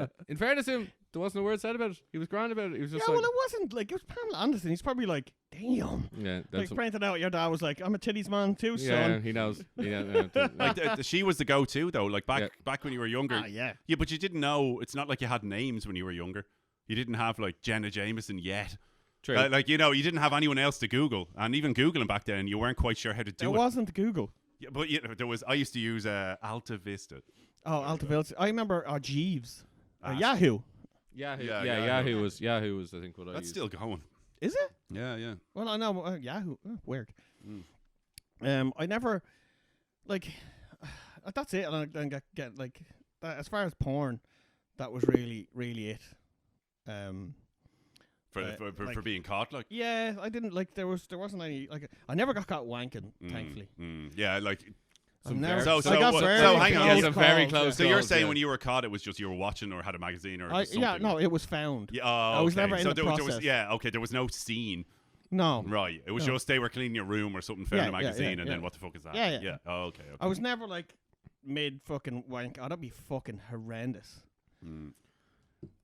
And, in fairness to him, there wasn't a word said about it. He was grand about it. He was just yeah, like, well, it wasn't like it was Pamela Anderson. He's probably like, damn. yeah, Like printed out, your dad was like, I'm a titties man too, yeah, son. he knows. Like she was the go-to though. Like back when you were younger. Ah, yeah. Yeah, but you didn't know. It's not like you had names when you were younger. You didn't have like Jenna Jameson yet. True. Like you didn't have anyone else to Google, and even Googling back then, you weren't quite sure how to do It it. wasn't Google. Yeah, but there was. I used to use Alta Vista. Oh, Alta Vista. I remember Jeeves. Ah, Yahoo. Yahoo. Yeah, Yahoo was I think what I That's used. still going. Is it? Yeah. Well, I know Yahoo. Weird. Mm. I never like. That's it. And I then get like that, as far as porn, that was really it. For being caught, like. Yeah, I didn't like. There wasn't any like. I never got caught wanking, thankfully. Yeah, like. I've never- So I got what- very so hang on, close yes, very calls, close. So you're calls, saying yeah. when you were caught, it was just you were watching or had a magazine or something? Yeah, no, it was found. Yeah, I was okay. never in so the there was, process. there was no scene. No, Right. It was No. just they were cleaning your room or something, found Yeah, a magazine, and yeah. then what the fuck is that? Yeah. Oh, okay. I was never like mid fucking wank. Oh, that'd be fucking horrendous.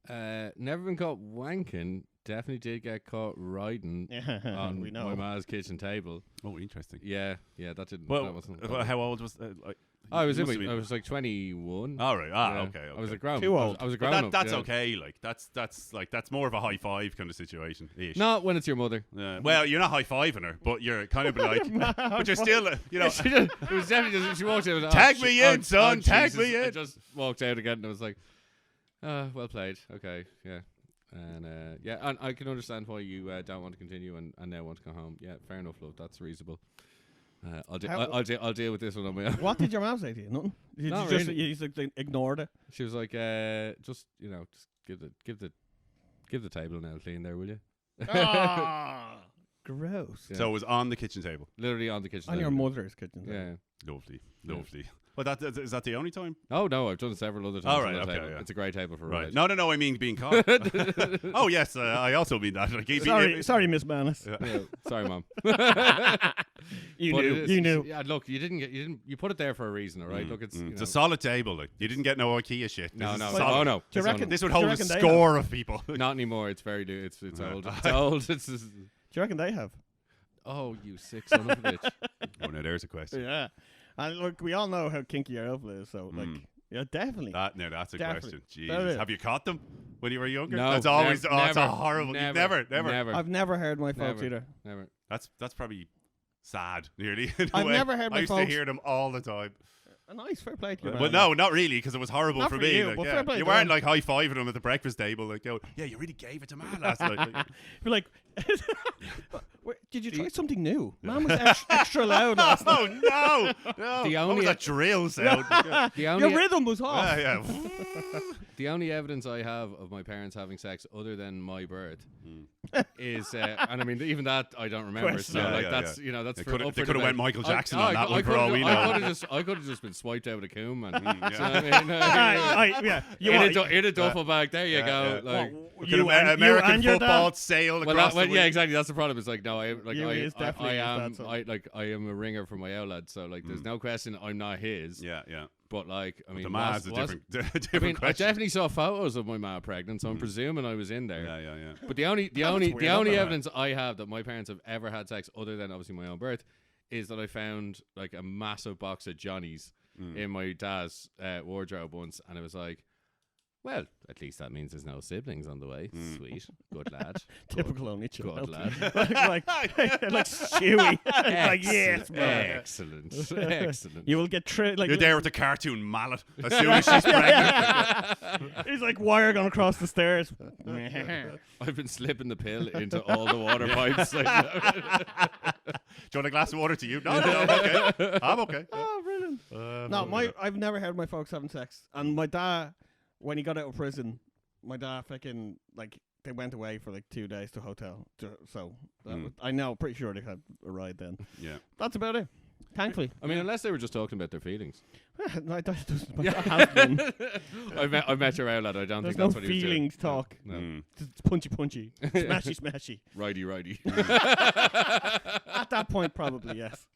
Never been caught wanking. Definitely did get caught riding on we know. my ma's kitchen table. Oh, interesting. Yeah, that didn't. Well, that wasn't. how old was? I was you in. must have I been- was like 21. All right. Yeah. Okay. I was a grown. Too old. I was a But grown up. that's yeah. okay. Like that's more of a high five kind of situation. Not when it's your mother. Well, you're not high fiving her, but you're kind of like, but you're still, It was definitely just she walked in. And Tag me in, son, tag me in. I just walked out again and I was like, well played. Okay, yeah. And and I can understand why you don't want to continue and now want to go home. Yeah, fair enough, love. That's reasonable. I'll deal with this one on my own. What did your mom say to you? Nothing. You Not just really. you just like, ignored it. She was like, just give the table now clean there, will you? Gross. Yeah. So it was on the kitchen table. Literally on the kitchen On table. your mother's kitchen. Yeah. Lovely. But is that the only time? Oh no, I've done several other times. Oh, on right, that okay, table. yeah. It's a great table for Right. riding. No. I mean being caught. Oh yes, I also mean that. Like, Sorry, Miss Manus. Yeah, sorry, Mom. You But knew. it is- You knew. Yeah, look, you put it there for a reason, all right? Look, it's It's a solid table. Like you didn't get no IKEA shit. no, This no, is oh solid. no. Do you reckon- This would Do you hold a reckon they score of people. Not anymore. It's very new. It's old. Yeah. It's old. It's just, Do you reckon they have? oh, you sick son of a bitch. Oh no, there's a question. Yeah. And look, we all know how kinky your elf is, so like, yeah, definitely. That's a Definitely. question. That is. Jesus, have you caught them when you were younger? No, That's always. never, It's a horrible. Never. Never. I've never heard my folks Never. either. Never. That's probably sad. Nearly. in a I've way. never heard my I used to folks- hear them all the time. A nice fair play to you, Well, man. no, not really, because it was horrible Not for for me. you, like, but yeah. fair play You to weren't them. like high fiving them at the breakfast table, like, go, yeah, you really gave it to man last night. Like, You're like, did you try something new? Man was extra loud last night. oh no, no. The What only- was that drill sound? The Your only rhythm was off. yeah. the only evidence I have of my parents having sex other than my birth is, and I mean even that I don't remember. Question. So Yeah, like yeah, that's yeah. that's They for could up have for went debate. Michael Jackson on that one for all we know. I could have just been swiped out of the coom, man. Yeah. You in, want- in a duffel bag. There you go. yeah. Like, you and American your football dad? sail well, across the yeah, week. exactly. That's the problem. It's like no, I You is definitely am his dad, I am a ringer for my old lad. So like, there's no question I'm not his. Yeah, yeah. But like, I mean, The ma's a was- different, I different mean, I question. definitely saw photos of my ma pregnant, so I'm presuming I was in there. Yeah. But the only weird, isn't it? evidence I have that my parents have ever had sex, other than obviously my own birth, is that I found like a massive box of Johnnies in my dad's wardrobe once, and it was like, Well, at least that means there's no siblings on the way. Sweet. Good lad. Typical only child. Good lad. like Stewie. Like, yes, man. Excellent. Excellent. You will get like You're there with the cartoon mallet as soon as she's pregnant. He's like, wire going across the stairs. I've been slipping the pill into all the water pipes. Do you want a glass of water to you? No, I'm okay. I'm okay. Oh, brilliant. No, I've never heard my folks having sex. And my dad, when he got out of prison, my dad fucking, like, they went away for like 2 days to a hotel. So that was, I know, pretty sure they had a ride then. Yeah. That's about it. Thankfully. I mean, unless they were just talking about their feelings. No, that doesn't. My dad has been. I met your outlet. I don't There's think no that's what he was doing. feelings talk. No. It's punchy. Smashy. Righty. At that point, probably, yes.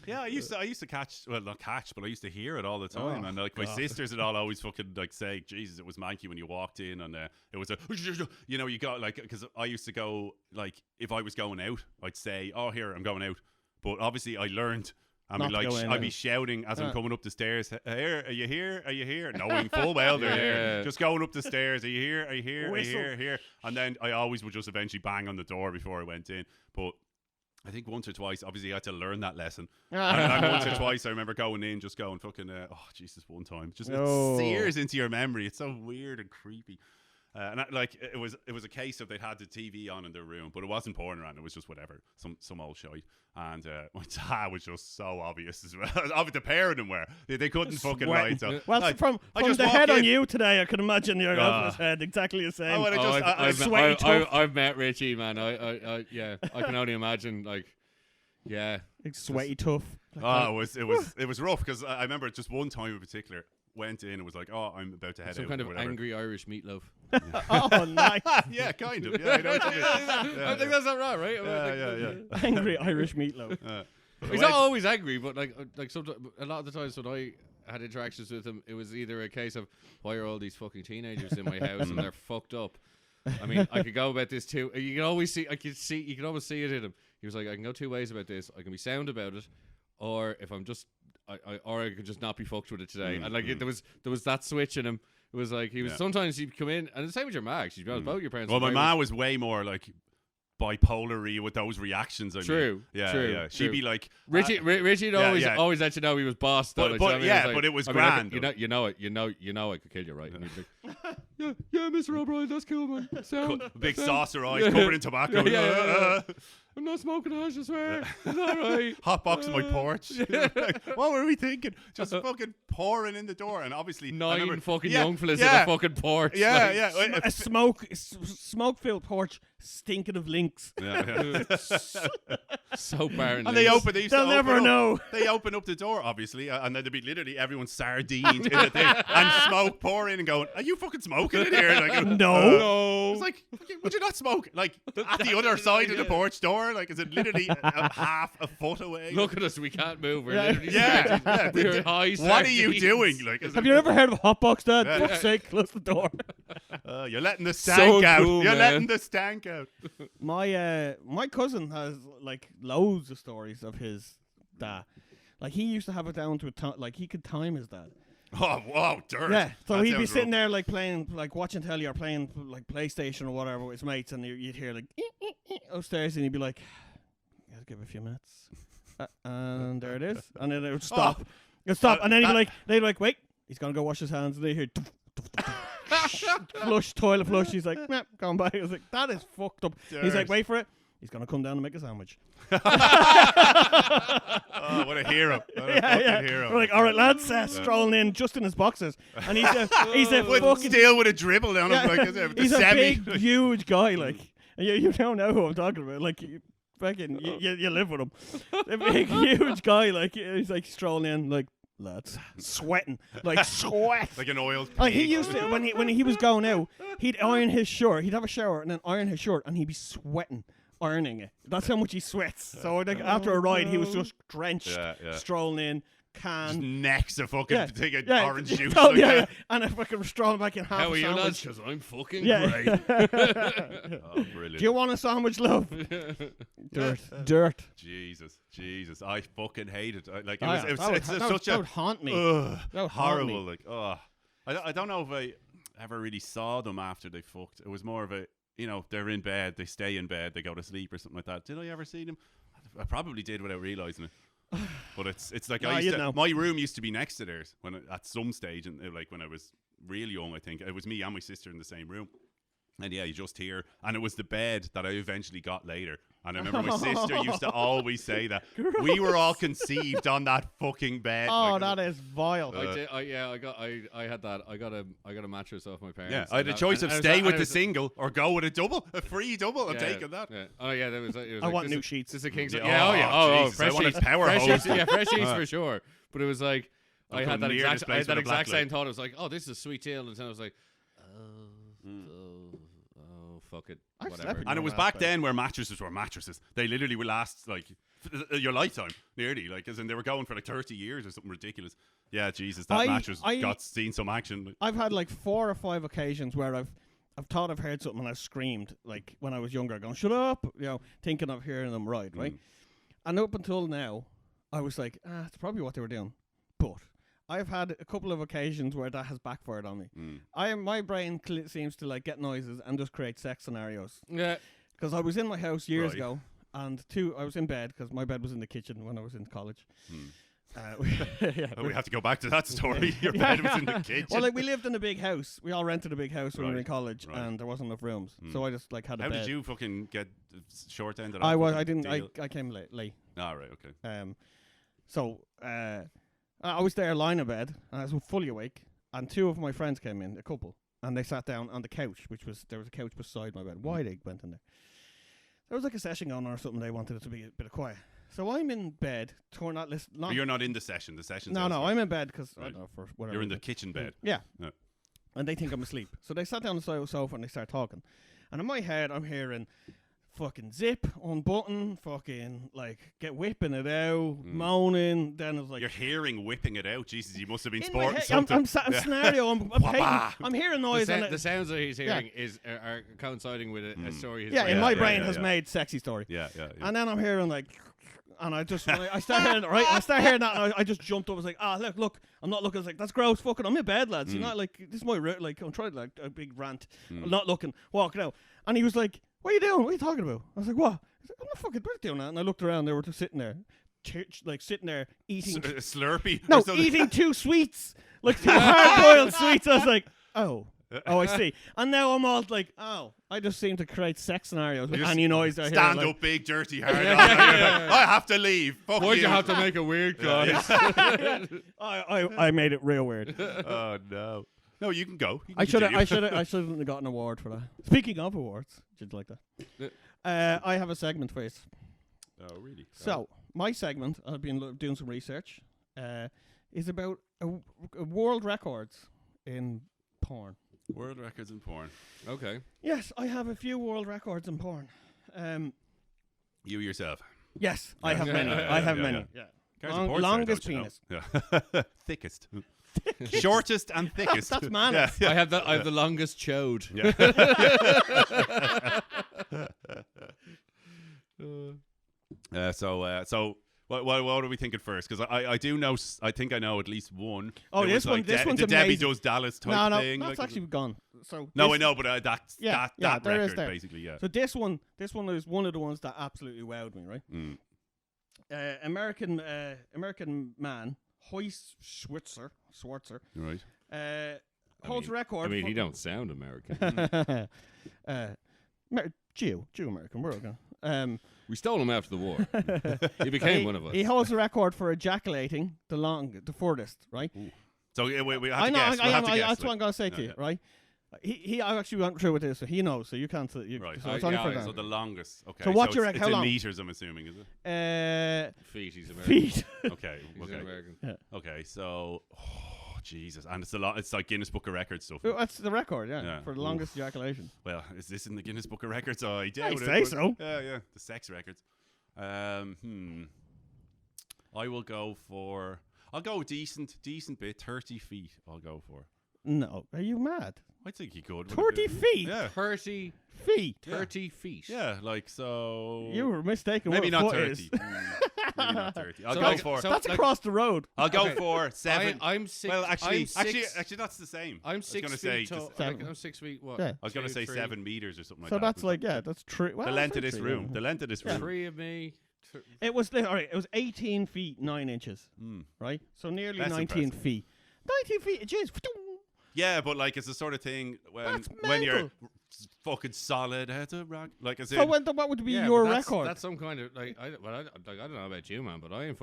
Yeah, I used to catch, well, not catch, but I used to hear it all the time. Oh, and like my sisters and all always fucking like say, Jesus, it was manky when you walked in, and it was you got like, because I used to go, like, if I was going out, I'd say, oh, here, I'm going out. But obviously I learned, I'd be shouting as I'm coming up the stairs, here, are you here? Are you here? Knowing full well they're here. Just going up the stairs, are you here? Are you here? Are you here? Here. And then I always would just eventually bang on the door before I went in. But I think once or twice, obviously I had to learn that lesson. and once or twice I remember going in, just going fucking, oh Jesus, one time. Just it sears into your memory. It's so weird and creepy. And it was a case of they'd had the TV on in their room, but it wasn't porn around. It was just whatever, some old shite. And my dad was just so obvious as well. Obviously, the pair of them were. They couldn't fucking lie. So, well, like, from the head on you today, I can imagine your husband's head exactly the same. I've met Richie, man. I can only imagine, like, yeah, sweaty tough. It was rough because I remember just one time in particular. Went in and was like, oh, I'm about to head out. Some kind of whatever. Angry Irish meatloaf. Oh, nice. Yeah, kind of. Yeah, I know what you mean. I think that's not right? Yeah. Angry Irish meatloaf. He's not always angry, but like sometimes, a lot of the times when I had interactions with him, it was either a case of, why are all these fucking teenagers in my house and they're fucked up? I mean, I could go about this too. You can always see it in him. He was like, I can go two ways about this. I can be sound about it, or if I'm just or I could just not be fucked with it today. And like there was that switch in him. It was like he was sometimes he'd come in, and the same with your mag. She'd be honest, both your parents. Well, my ma was way more like bipolar-y with those reactions. True. She'd be like Richie'd always let you know he was boss. But it was grand. You know I could kill you, right? And he'd be like, yeah, Mr. O'Brien, that's cool, man. Big saucer eyes covered in tobacco. I'm not smoking hash, I swear. It's all right. Hot box on my porch. What were we thinking? Just fucking pouring in the door, and obviously nine fucking young fellas in a fucking porch. A smoke-filled porch, stinking of links. So barren. And they'll never know. They open up the door, obviously, and then there'd be literally everyone sardined in the thing, and smoke pouring, and going, "Are you fucking smoking in here?" Like, no. It's like, would you not smoke? Like at the other side of the porch door? Like, is it literally half a foot away? Look at us, we can't move. We're literally we're high. What are you doing? Like, have you ever heard of a hotbox, Dad? For fuck's sake, close the door. You're letting the stank out. Cool, you're man. letting the stank out. My cousin has like loads of stories of his dad. Like he used to have it down to like he could time his dad. Oh, wow, dirt. Yeah, so that he'd be sitting rough. there like playing, like watching telly or playing like PlayStation or whatever with his mates, and you'd hear like upstairs, and he'd be like, "Gotta give it a few minutes," and there it is, and then it would stop. It would stop, and then they'd be like, "Wait, he's gonna go wash his hands," and they hear flush, toilet flush. He's like, "Nah, gone by." I was like, "That is fucked up." Dirt. He's like, "Wait for it. He's gonna come down and make a sandwich." Oh, what a hero! What a fucking hero! We're like, all right, lads, strolling in just in his boxers, and he's a fucking deal with a dribble down him like he's a big, huge guy. Like you don't know who I'm talking about. Like you live with him. A big, huge guy. Like he's like strolling in, like lads, sweating, like sweat, like an oiled. Like he used to when he was going out, he'd iron his shirt. He'd have a shower and then iron his shirt, and he'd be sweating. Ironing it. That's how much he sweats. So like after a ride, he was just drenched, strolling in, just next a fucking thing of orange juice. And I fucking strolling back in half. How a are you, lads? sandwich. Because I'm fucking great. Oh, brilliant! Do you want a sandwich, love? Dirt. Jesus! I fucking hate it. Like that would haunt me. horrible. Like, I don't know if ever really saw them after they fucked. It was more of a, they're in bed, they stay in bed, they go to sleep or something like that. Did I ever see them? I probably did without realising it. But it's like my room used to be next to theirs at some stage, and like when I was really young, I think it was me and my sister in the same room. And yeah, you just hear, and it was the bed that I eventually got later. And I remember my sister used to always say that we were all conceived on that fucking bed. Oh, like, that is vile. I had that. I got a mattress off my parents. Yeah, I had a choice of stay with the single or go with a free double. I'm taking that. Yeah. Oh yeah, it was I want new sheets. This is a king. Yeah, fresh sheets. Power hose. Yeah, fresh sheets for sure. But it was like I had that exact same thought. I was like, oh, this is a sweet deal, and then I was like, fuck it, whatever. And it was back then where mattresses were mattresses. They literally would last like your lifetime, nearly, like, as in they were going for like 30 years or something ridiculous. Yeah, Jesus, that mattress got seen some action. I've had like 4 or 5 occasions where I've thought I've heard something and I've screamed, like when I was younger, going, shut up, thinking of hearing them right? And up until now, I was like, it's probably what they were doing. But I've had a couple of occasions where that has backfired on me. My brain seems to like get noises and just create sex scenarios. Yeah. Because I was in my house years ago, and I was in bed because my bed was in the kitchen when I was in college. We have to go back to that story. Your bed was in the kitchen. Well, like, we lived in a big house. We all rented a big house when we were in college, and there wasn't enough rooms, so I just like had a bed. How did you fucking get short ended? I came late. Ah, right, okay. So I was there lying in bed, and I was fully awake, and 2 of my friends came in, a couple, and they sat down on the couch, there was a couch beside my bed. Why they went in there? There was like a session going on or something. They wanted it to be a bit of quiet. So I'm in bed, But you're not in the session. The session's No, elsewhere. I'm in bed because I don't know, for whatever. You're in the kitchen bed. Yeah. And they think I'm asleep. So they sat down on the sofa and they start talking. And in my head, I'm hearing fucking zip, unbutton, fucking like get whipping it out, moaning. Then it was like you're hearing whipping it out. Jesus, you must have been in sporting head, something. I'm sat in scenario. I'm hearing noise. The sounds that he's hearing are coinciding with a story. In my brain has made sexy story. Yeah. And then I'm hearing like. And I just, I start hearing it, right? I start hearing that, and I just jumped up. I was like, look, I'm not looking. I was like, that's gross. Fucking, I'm in bed, lads. You're not like, this is my, like, I'm trying like a big rant. I'm not looking, walking out. And he was like, what are you doing? What are you talking about? I was like, what? I'm not fucking doing that. And I looked around, they were just sitting there, sitting there eating. A Slurpee? No, eating 2 sweets. Like 2 hard-boiled sweets. I was like, oh, I see. And now I'm all like, I just seem to create sex scenarios with any noise I hear. Stand up, big, dirty, hard. I have to leave. Why'd you have to make it weird, guys? I made it real weird. Oh, no. No, you can go. I shouldn't have gotten an award for that. Speaking of awards, did you like that? I have a segment for you. Oh, really? So, my segment, I've been doing some research, is about world records in porn. World records in porn. Okay. Yes, I have a few world records in porn. You yourself? Yes, I have many. I have many. Yeah. Longest penis. Yeah. Thickest. Shortest and thickest. That's man. Yeah. I have the longest chode. Yeah. So what are we thinking first? Because I do know. I think I know at least one. Oh, this one. This one's amazing. Debbie Does Dallas type thing. No, that's actually gone. So no, I know, but that's that record there. basically. Yeah. So this one is one of the ones that absolutely wowed me. Right. American man, Hoist Schwarzer. Right. Holds record. I mean, he don't sound American. Jew American. We're okay. We stole him after the war. He became one of us. He holds the record for ejaculating the furthest, right? Ooh. So we have to guess. That's what I'm going to say to you, right? I actually went through with this, so he knows. So you can't. Right. So it's only for them. So the longest. Okay. So what you reckon? How long? Meters, I'm assuming, is it? Feet. He's American. Feet. Okay. He's American. Yeah. Okay. So. Jesus, and it's a lot. It's like Guinness Book of Records stuff. That's the record, for the longest ejaculation. Well, is this in the Guinness Book of Records? I doubt it. Say so. Yeah, the sex records. I will go for. I'll go decent bit. 30 feet. I'll go for. No, are you mad? I think he could. 30 feet. Yeah, 30 feet. 30 feet. Yeah, like so. You were mistaken. Maybe what not a foot 30. Is. really not 30. I'll So go like- for. so- That's like- across the road. I'll go Okay. for 7. I'm 6. Well, actually, I'm six, that's the same. I'm I was 6 gonna feet say tall. Seven. I'm 6 feet. What? Yeah. I was gonna 2, say 3. 7 meters or something like So that. that's like, yeah, that's true. the length of this room. The length of this room. 3 of me. It was all right. It was 18 feet 9 inches, Mm. right? So nearly That's 19 impressive. feet. 19 feet. Jeez. Yeah, but like it's the sort of thing That's when you're mental. fucking solid as a rock. Like as So in, what would be Yeah, your but that's, record? That's some kind of like I don't know about you, man, but I ain't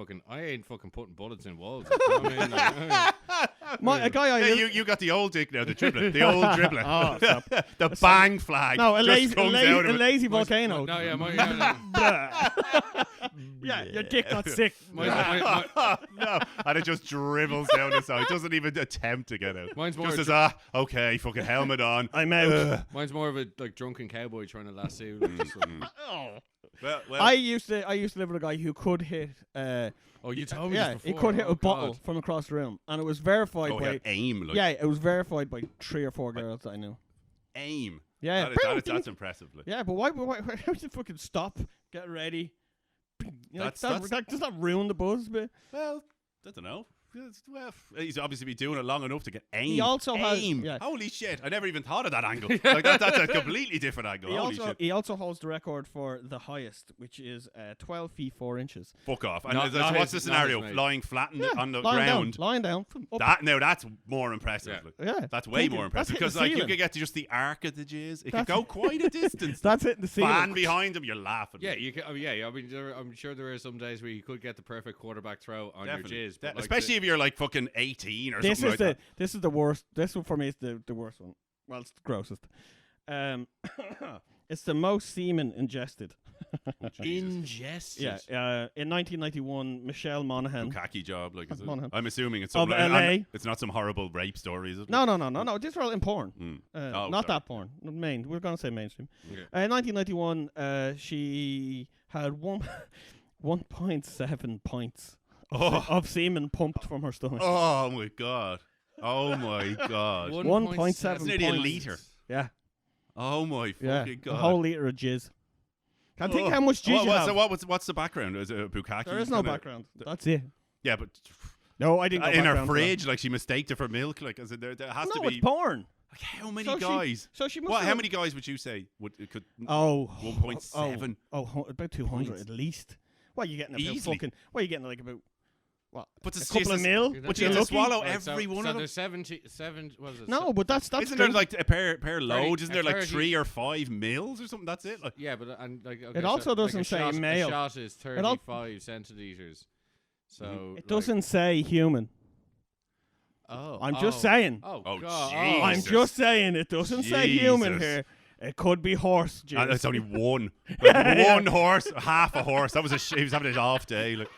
fucking putting bullets in walls. You know what I mean? Like, A guy I yeah, knew- you got the old dick now, the dribbler, the old dribbler, Oh, stop. the bang flag. No, a just lazy, comes out of it. lazy volcano. no, yeah, Yeah, your dick got sick. No, and it just dribbles down the side. It doesn't even attempt to get out. Mine's more Just a as okay, fucking helmet on. I'm out. mine's more of a like drunken cowboy trying to lasso. Like, just like, Oh. Well, I used to live with a guy who could hit. oh, you told me Yeah, this he before. could hit Oh, a bottle God. from across the room, and it was verified oh, by. yeah, aim. Like, Yeah, it was verified by 3 or 4 girls that I knew. aim. Yeah, That's impressive. Like. yeah, but why how did you fucking stop? Get ready. You know, That's- that does that ruin the buzz bit? Well, I don't know. Well, he's obviously been doing it long enough to get aim. He also has- aim. yeah. Holy shit! I never even thought of that angle. Like that's a completely different angle. Holy shit! He also holds the record for the highest, which is 12 feet 4 inches. Fuck off. And Not- so not what's his- the not his scenario? mate. Lying flat on the lying ground. down. Up. That's more impressive. Yeah. Like. Yeah, That's way thank you. more That's impressive hitting because the like you ceiling. could get to just the arc of the jizz. It could That's- go quite a distance. That's hitting the ceiling. Fan behind him, you're laughing. Yeah, you can. I mean, I mean, I'm sure there are some days where you could get the perfect quarterback throw on Definitely. your jizz, but like Especially if you're like fucking 18 or This something is like that. this is the worst. This one for me is the worst one. Well, it's the grossest. It's the most semen ingested. ingested. Yeah, in 1991, Michelle Monaghan. Bukaki job, like is it? Monaghan. I'm assuming it's Of some, LA. It's not some horrible rape story, is it? No. These are all in porn. Mm. Not sorry. that porn. Main. We're gonna say mainstream. Okay. In 1991, she had 1.7 pints of semen pumped from her stomach. Oh my god. Oh my god. 1.7 That's nearly a pints. litre. Yeah, Oh my yeah, fucking a god. whole liter of jizz. Can't think Oh. how much jizz you have. So what's the background? Is it a Bukaki? There is no kinda- background. That's it. Yeah, but No, I didn't. Go in her background for that. fridge, like she mistaked it for milk. Like, is it, there has No, to be. it's porn. Like, how many So guys? She must What? have. How many guys would you say would it could? Oh, 1.7 about 200 points. at least. What are you getting about Easily. fucking? What are you getting like about? What? But A it's couple of mil? But You're you have lucky? to swallow Right, every one so of them. there's 7. What is it? No, but that's Isn't there drink- like a pair loads? Isn't a there like 30 3 or 5 mils or something? That's it. Like, Yeah, but and like okay, It also so, doesn't like say a shot, male. A shot is al- 35 centiliters. So It doesn't say human. Oh, I'm just saying. Oh, Oh, God. Jesus. I'm just saying. It doesn't say human Jesus. here. It could be horse. and jizz. it's only one. Like one horse, half a horse. That was he was having an off day. Like,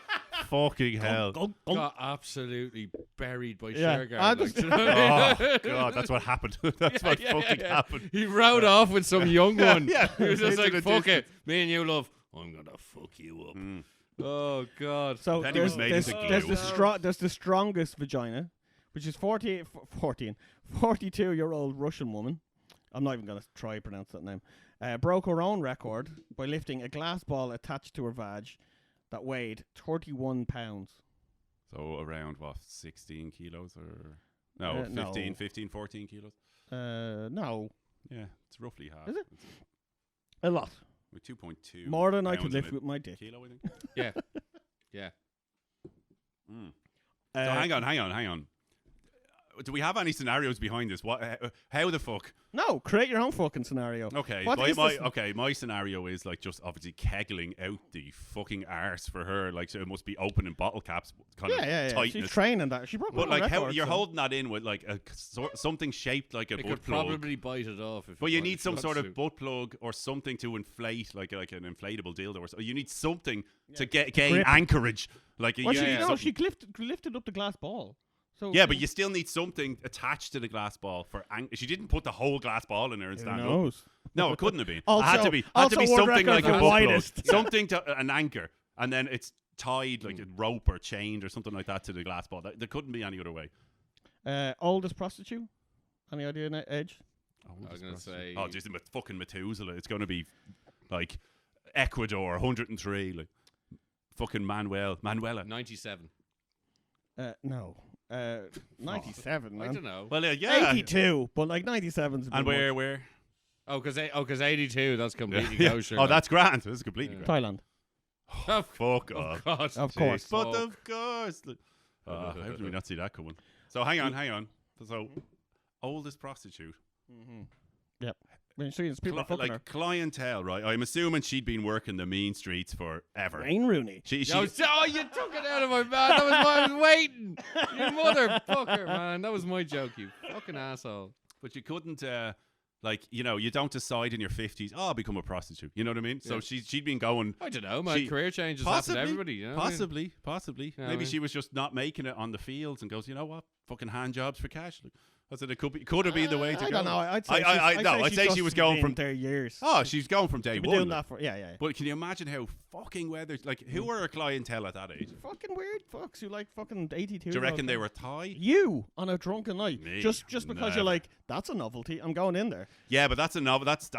fucking hell. Gunk, gunk. Got absolutely buried by Yeah. Shergar. I Like, just- do you know what I Oh mean? god, that's what happened. That's what fucking happened. He rode off with some young one. Yeah. He was just Into like, the fuck it. Me and you, love. I'm going to fuck you up. Mm. Oh, God. So Then he was made into glue. there's the strongest vagina, which is 42-year-old Russian woman. I'm not even going to try to pronounce that name. Broke her own record by lifting a glass ball attached to her vag that weighed 31 pounds. So around what, 16 kilos or no, No. 15, 14 kilos. No, Yeah, it's roughly half. Is it? It's a lot. like 2.2. More than I pounds could in lift a with my dick. kilo, I think. Yeah. Yeah. Mm. So hang on. Do we have any scenarios behind this? What? How the fuck? No, create your own fucking scenario. Okay, What is this? my scenario is like just obviously kegling out the fucking arse for her. Like, so it must be opening bottle caps, kind of Yeah. tightness. She's training that. She broke her But own like, how record, you're so- holding that in with like something shaped like a It butt could plug. probably bite it off. If But it you wanted need some to. sort of butt plug or something to inflate, like an inflatable dildo, or so. You need something to gain Grip. anchorage. Like, Well, you she, need no, something- she lifted up the glass ball. So yeah, but you still need something attached to the glass ball for. She didn't put the whole glass ball in there and who stand up. knows? No, it couldn't have been. Also- it had to be. also world something record like for a butt plug, widest. something to an anchor, and then it's tied like a rope or chained or something like that to the glass ball. There couldn't be any other way. Oldest prostitute? Any idea age? I was going to say. Oh, just fucking Methuselah. It's going to be like Ecuador, 103. Like fucking Manuela. 97. No. 97, I man. don't know. Well, yeah. 82, but like 97's a And bit where? Oh, because 82. That's completely Yeah. kosher. Oh, that's grand. That's completely much. grand. Thailand. Oh, Fuck of off. course. Of course. But of course. How did we not see that coming? So hang on. So oldest prostitute. Mm-hmm. Yep. I mean, there's people fucking her. Like clientele, right? I'm assuming she'd been working the mean streets forever. Wayne Rooney. She You took it out of my mouth. That was why I was waiting. You motherfucker, man. That was my joke, you fucking asshole. but you couldn't, you don't decide in your 50s, I'll become a prostitute. You know what I mean? So Yeah. she'd been going. I don't know, man. She- Career changes happen to everybody. You know what I mean? Possibly. Yeah, I Maybe mean- she was just not making it on the fields and goes, you know what? Fucking hand jobs for cash. I said it could have been the way to I go. don't know. I'd say I'd say she was going been from there years. Oh, she's going from day She's been one. doing that for yeah. But can you imagine how fucking weather? Like, who were her clientele at that age? Fucking weird fucks who like fucking 82. Do you reckon they were Thai? You on a drunken night, Me? just because Never. you're like, that's a novelty. I'm going in there. Yeah, but that's a novel. That's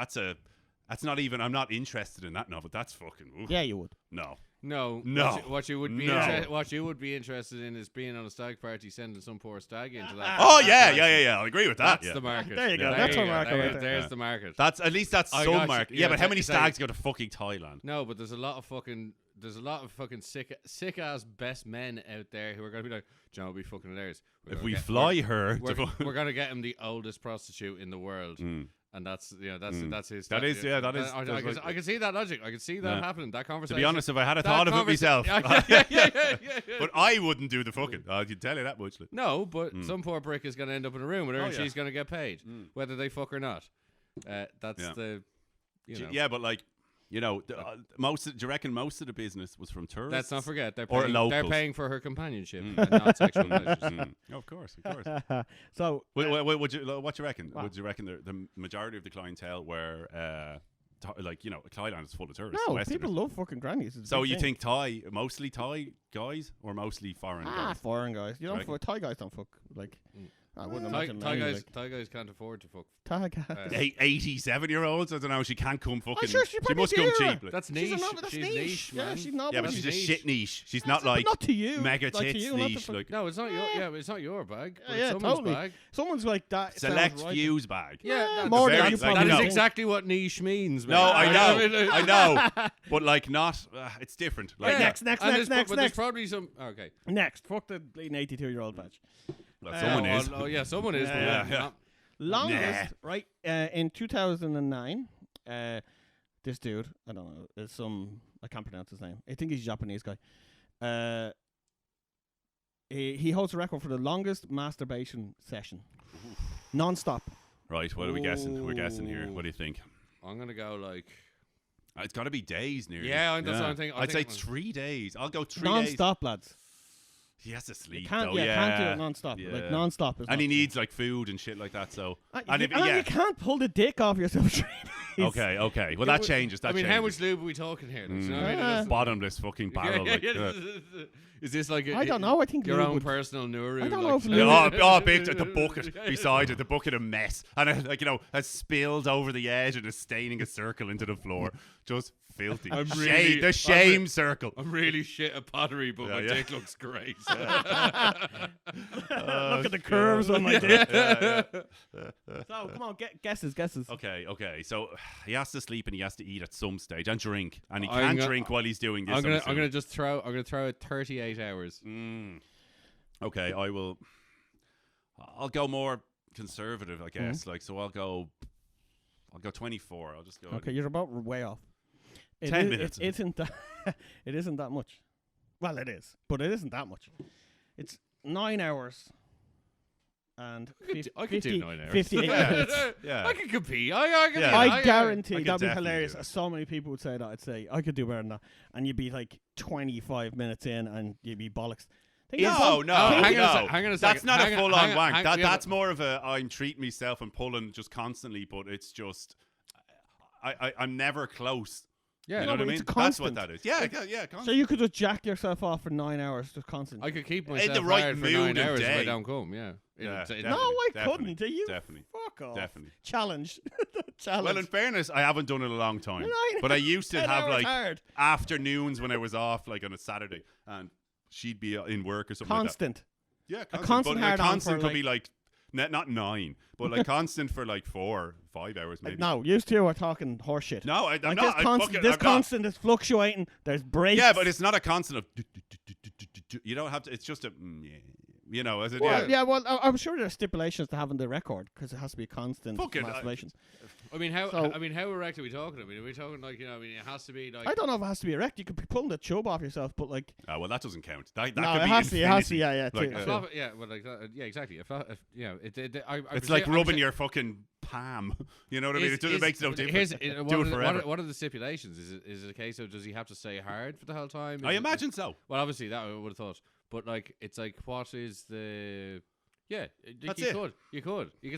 not even. I'm not interested in that novel. That's fucking. Oof. Yeah, you would. No. No. No. What you would be No. what you would be interested in is being on a stag party, sending some poor stag into that. Oh yeah. I agree with that. That's yeah. the market. There you go. Yeah, That's there our you go. market right there. There's Yeah. the market. That's at least that's I some got you. market. Yeah, Yeah, but how many say- stags go to fucking Thailand? No, but there's a lot of fucking sick ass best men out there who are gonna be like, John will be fucking hilarious. If we fly her, we're gonna get him the oldest prostitute in the world. And that's his. That is- yeah, that is- I can see that logic. I can see that Yeah. happening. That To conversation. be honest, if I had a that thought of it conversa- myself, yeah. but I wouldn't do the fucking. I can tell you that much. Like. No, but some poor brick is going to end up in a room with her, Oh, and yeah. she's going to get paid, whether they fuck or not. That's Yeah. the, you know. Yeah, but like, do you reckon most of the business was from tourists? Let's not forget they're Or paying, locals. for her companionship and not sexual pleasures. Of course. So What you reckon? Wow. Would you reckon the majority of the clientele were Thailand is full of tourists? no, Westerners. people love fucking grannies. It's a So big you thing. think mostly Thai guys or mostly foreign guys? foreign guys. You don't Reckon? fuck. Thai guys don't fuck. Like I wouldn't Thai, imagine. Thai many, guys, like, Thai guys can't afford to fuck. Thai guys. 87-year-olds? I don't know. She can't come fucking. sure she probably must come do. cheap. Like. That's She's niche. a novel, that's She's niche, Yeah, man. she's not. Yeah, but she's a shit niche. She's not like not to you. mega Like to tits you, not to niche. fuck- Like No, it's not your. Yeah, it's not your bag. But Yeah, it's someone's totally. bag. Someone's like that. sounds select right. fuse bag. Yeah, that's more very- than you like, probably you that is know. exactly what niche means. No, man. I know, I know, but like not. It's different. Like Yeah. Next. And there's but there's probably some. Okay. Next, fuck the bleeding 82-year-old batch. someone Oh, is. Oh, yeah, someone is. but Yeah. not- Longest, right? In 2009, this dude, I don't know, I can't pronounce his name. I think he's a Japanese guy. He holds the record for the longest masturbation session, non-stop. Right. What are we guessing? We're guessing here. What do you think? I'm gonna go like. It's got to be days nearly. Yeah, that's what I'm thinking. I'd say think 3 days. I'll go 3 days. Non-stop, lads. He has to sleep. Can't, though. can't do it non-stop. Yeah. Like non-stop is And he not- needs like food and shit like that. So. And you can't pull the dick off yourself. Okay. Well, that changes. That I mean, changes. how much lube are we talking here? Like, you know what I mean? It Yeah. doesn't- Bottomless fucking barrel. like, Is this like I don't know. I think your lube own would- personal Nuru? I don't like, know if you lube- big the bucket beside it, the bucket of mess, and has spilled over the edge and is staining a circle into the floor. Just filthy. I'm Shame, really- the shame circle. I'm really shit at pottery, but my Yeah. dick looks great. Look at the curves on my dick. So come on, guesses. Okay. So he has to sleep and he has to eat at some stage and drink, and he I'm can't gonna- drink while he's doing this. I'm assuming. gonna just throw. I'm gonna throw it 38 hours. Okay, I will. I'll go more conservative, I guess. Like, so I'll go 24. I'll just go. Okay, you're about way off. 10 minutes. It isn't that. It isn't that much. Well, it is, but it isn't that much. It's 9 hours. And I could do 9 hours. 58 minutes. Yeah. I can compete. I can. Yeah. I guarantee I could that'd be definitely hilarious. do it. So many people would say that. I'd say I could do better than that, and you'd be like 25 minutes in, and you'd be bollocks. Think No, about- no, hang on a no. sec- hang on a That's second. not Hang a on- full-on hang on- wank. hang- That, yeah, that's more of a I'm treating myself and pulling just constantly, but it's just I'm never close. Yeah. You know what I but mean? it's That's what constant. that is. Yeah, yeah, constant. So you could just jack yourself off for 9 hours, just constant. I could keep In myself the right hard for mood 9 and hours if I day. don't come. Yeah. Yeah, It- no, definitely, I definitely, couldn't. You definitely. fuck off. Definitely. Challenge. Challenge. Well, in fairness, I haven't done it in a long time. 9 But I used to 10 have hours like hard. afternoons when I was off, like on a Saturday, and she'd be in work or something Constant. like that. Yeah, constant but hard on constant for, could like- be like not 9, but like constant for like 4, 5 hours maybe. No, used to are talking horseshit. No, I'm Like not. this I'm constant, fucking- this I'm not. constant is fluctuating. There's breaks. Yeah, but it's not a constant of. You don't have to. It's just a. You know, as it Well, yeah, well, I'm sure there's stipulations to having the record because it has to be constant Fucking, masturbation. I mean, how So- how erect are we talking? I mean, are we talking like, you know, I mean, it has to be like. I don't know if it has to be erect. You could be pulling the tube off yourself, but like, well, that doesn't count. That no, could it be has to. It has to. infinity. Yeah, yeah. Like, too, A too. flop- yeah, well, like that, yeah, exactly. You know, I It's presu- like I rubbing presu- your fucking palm. You know what I mean? It makes no here's- difference. what Do are it the- forever. What are the stipulations? Is it a case of does he have to stay hard for the whole time? I Is it- imagine so. Well, obviously that I would have thought, but like it's like what is the? Yeah, That's you it. could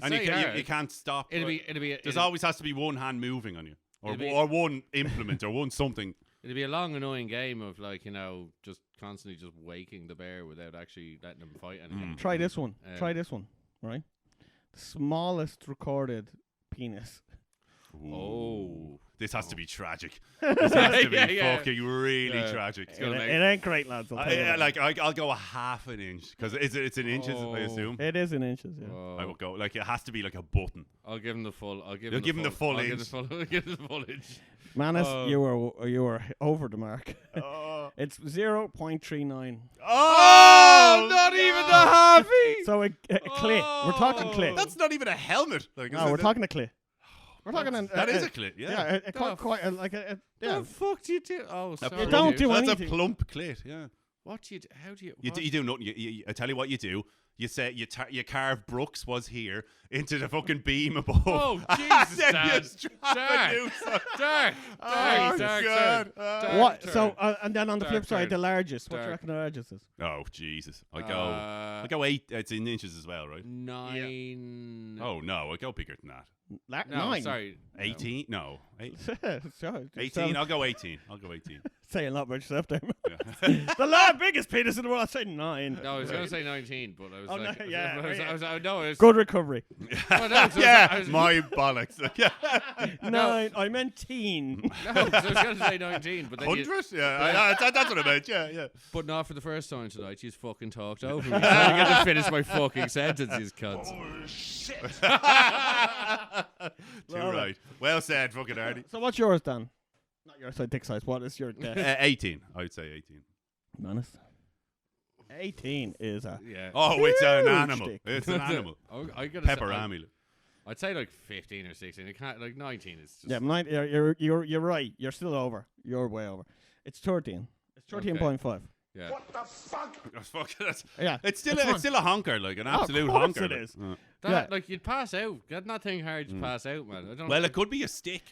And stay hard. you can't stop. It'll like, be There's always has to be one hand moving on you, or It'll be- or one implement, or one something. It'd be a long, annoying game of like, you know, just constantly just waking the bear without actually letting him fight anything. Try this one. Um, Try this one. Right. The smallest recorded penis. Oh. This has to be tragic. This has to be Yeah. fucking really Yeah. tragic. It's It, gonna make- it ain't great, lads. I'll tell you that. Like I'll go a half an inch because it's in inches. I Oh. assume. It is in inches. Yeah. Whoa. I will go like it has to be like a button. I'll give him the full. I'll give You'll him give him the full I'll give inch. the full. I'll give him the full inch. Manus, Oh. you were over the mark. Oh, It's 0.39. Not even the halfie. So a clit. We're talking clit. That's not even a helmet. Like, No, we're talking a clit. We're talking That is a clit. Yeah. Yeah, Oh, quite like a Yeah. yeah. The fuck do you do? Oh, A sorry. plump- don't do That's anything. a plump clit. Yeah. What do you? How do you? You what? do nothing. I tell you what you do. You say you carve Brooks was here into the fucking beam above. Oh, and Jesus, then Dad. you strap Dad. a noose on. Dark, Oh, dark, God. dark, What? dark. So and then on the Dark flip side, turn. the largest. What do you Dark. reckon the largest is? Oh Jesus! I go 8. It's in inches as well, right? 9. Oh no, I go bigger than that. no, 9. sorry. 18? No, Sorry, 18. I'll go 18. I'll go 18. Saying a lot about yourself there. Yeah. The biggest penis in the world. I say 9. No, I was going to say 19, but I was Oh, like, no, yeah, no, it's Good recovery. Well, no, so yeah, I was- my bollocks. Yeah. 9. I meant teen. No, so I was going to say 19, but then you, 100? That's what I meant. Yeah, yeah. but not for the first time tonight. You fucking talked over me. I get to finish my fucking sentences, cunts. Too Love it. right. Well said, fucking Artie. So what's yours, Dan? Not your size, dick size. What is your guess? 18. I'd say 18. Honest. 18 is a Yeah. Oh, it's an Huge animal. dick. It's an animal. I gotta say, Pepperami. I'd say like 15 or 16. It can't like 19 is just yeah. You're right. You're still over. You're way over. It's 13. It's 13.5. yeah. Yeah. It's still It's fine. it's still a honker, like an absolute course honker. it like. is. That, Yeah. like you'd pass out. Get that thing hard, you'd pass out, man. I don't Well, it could be a stick.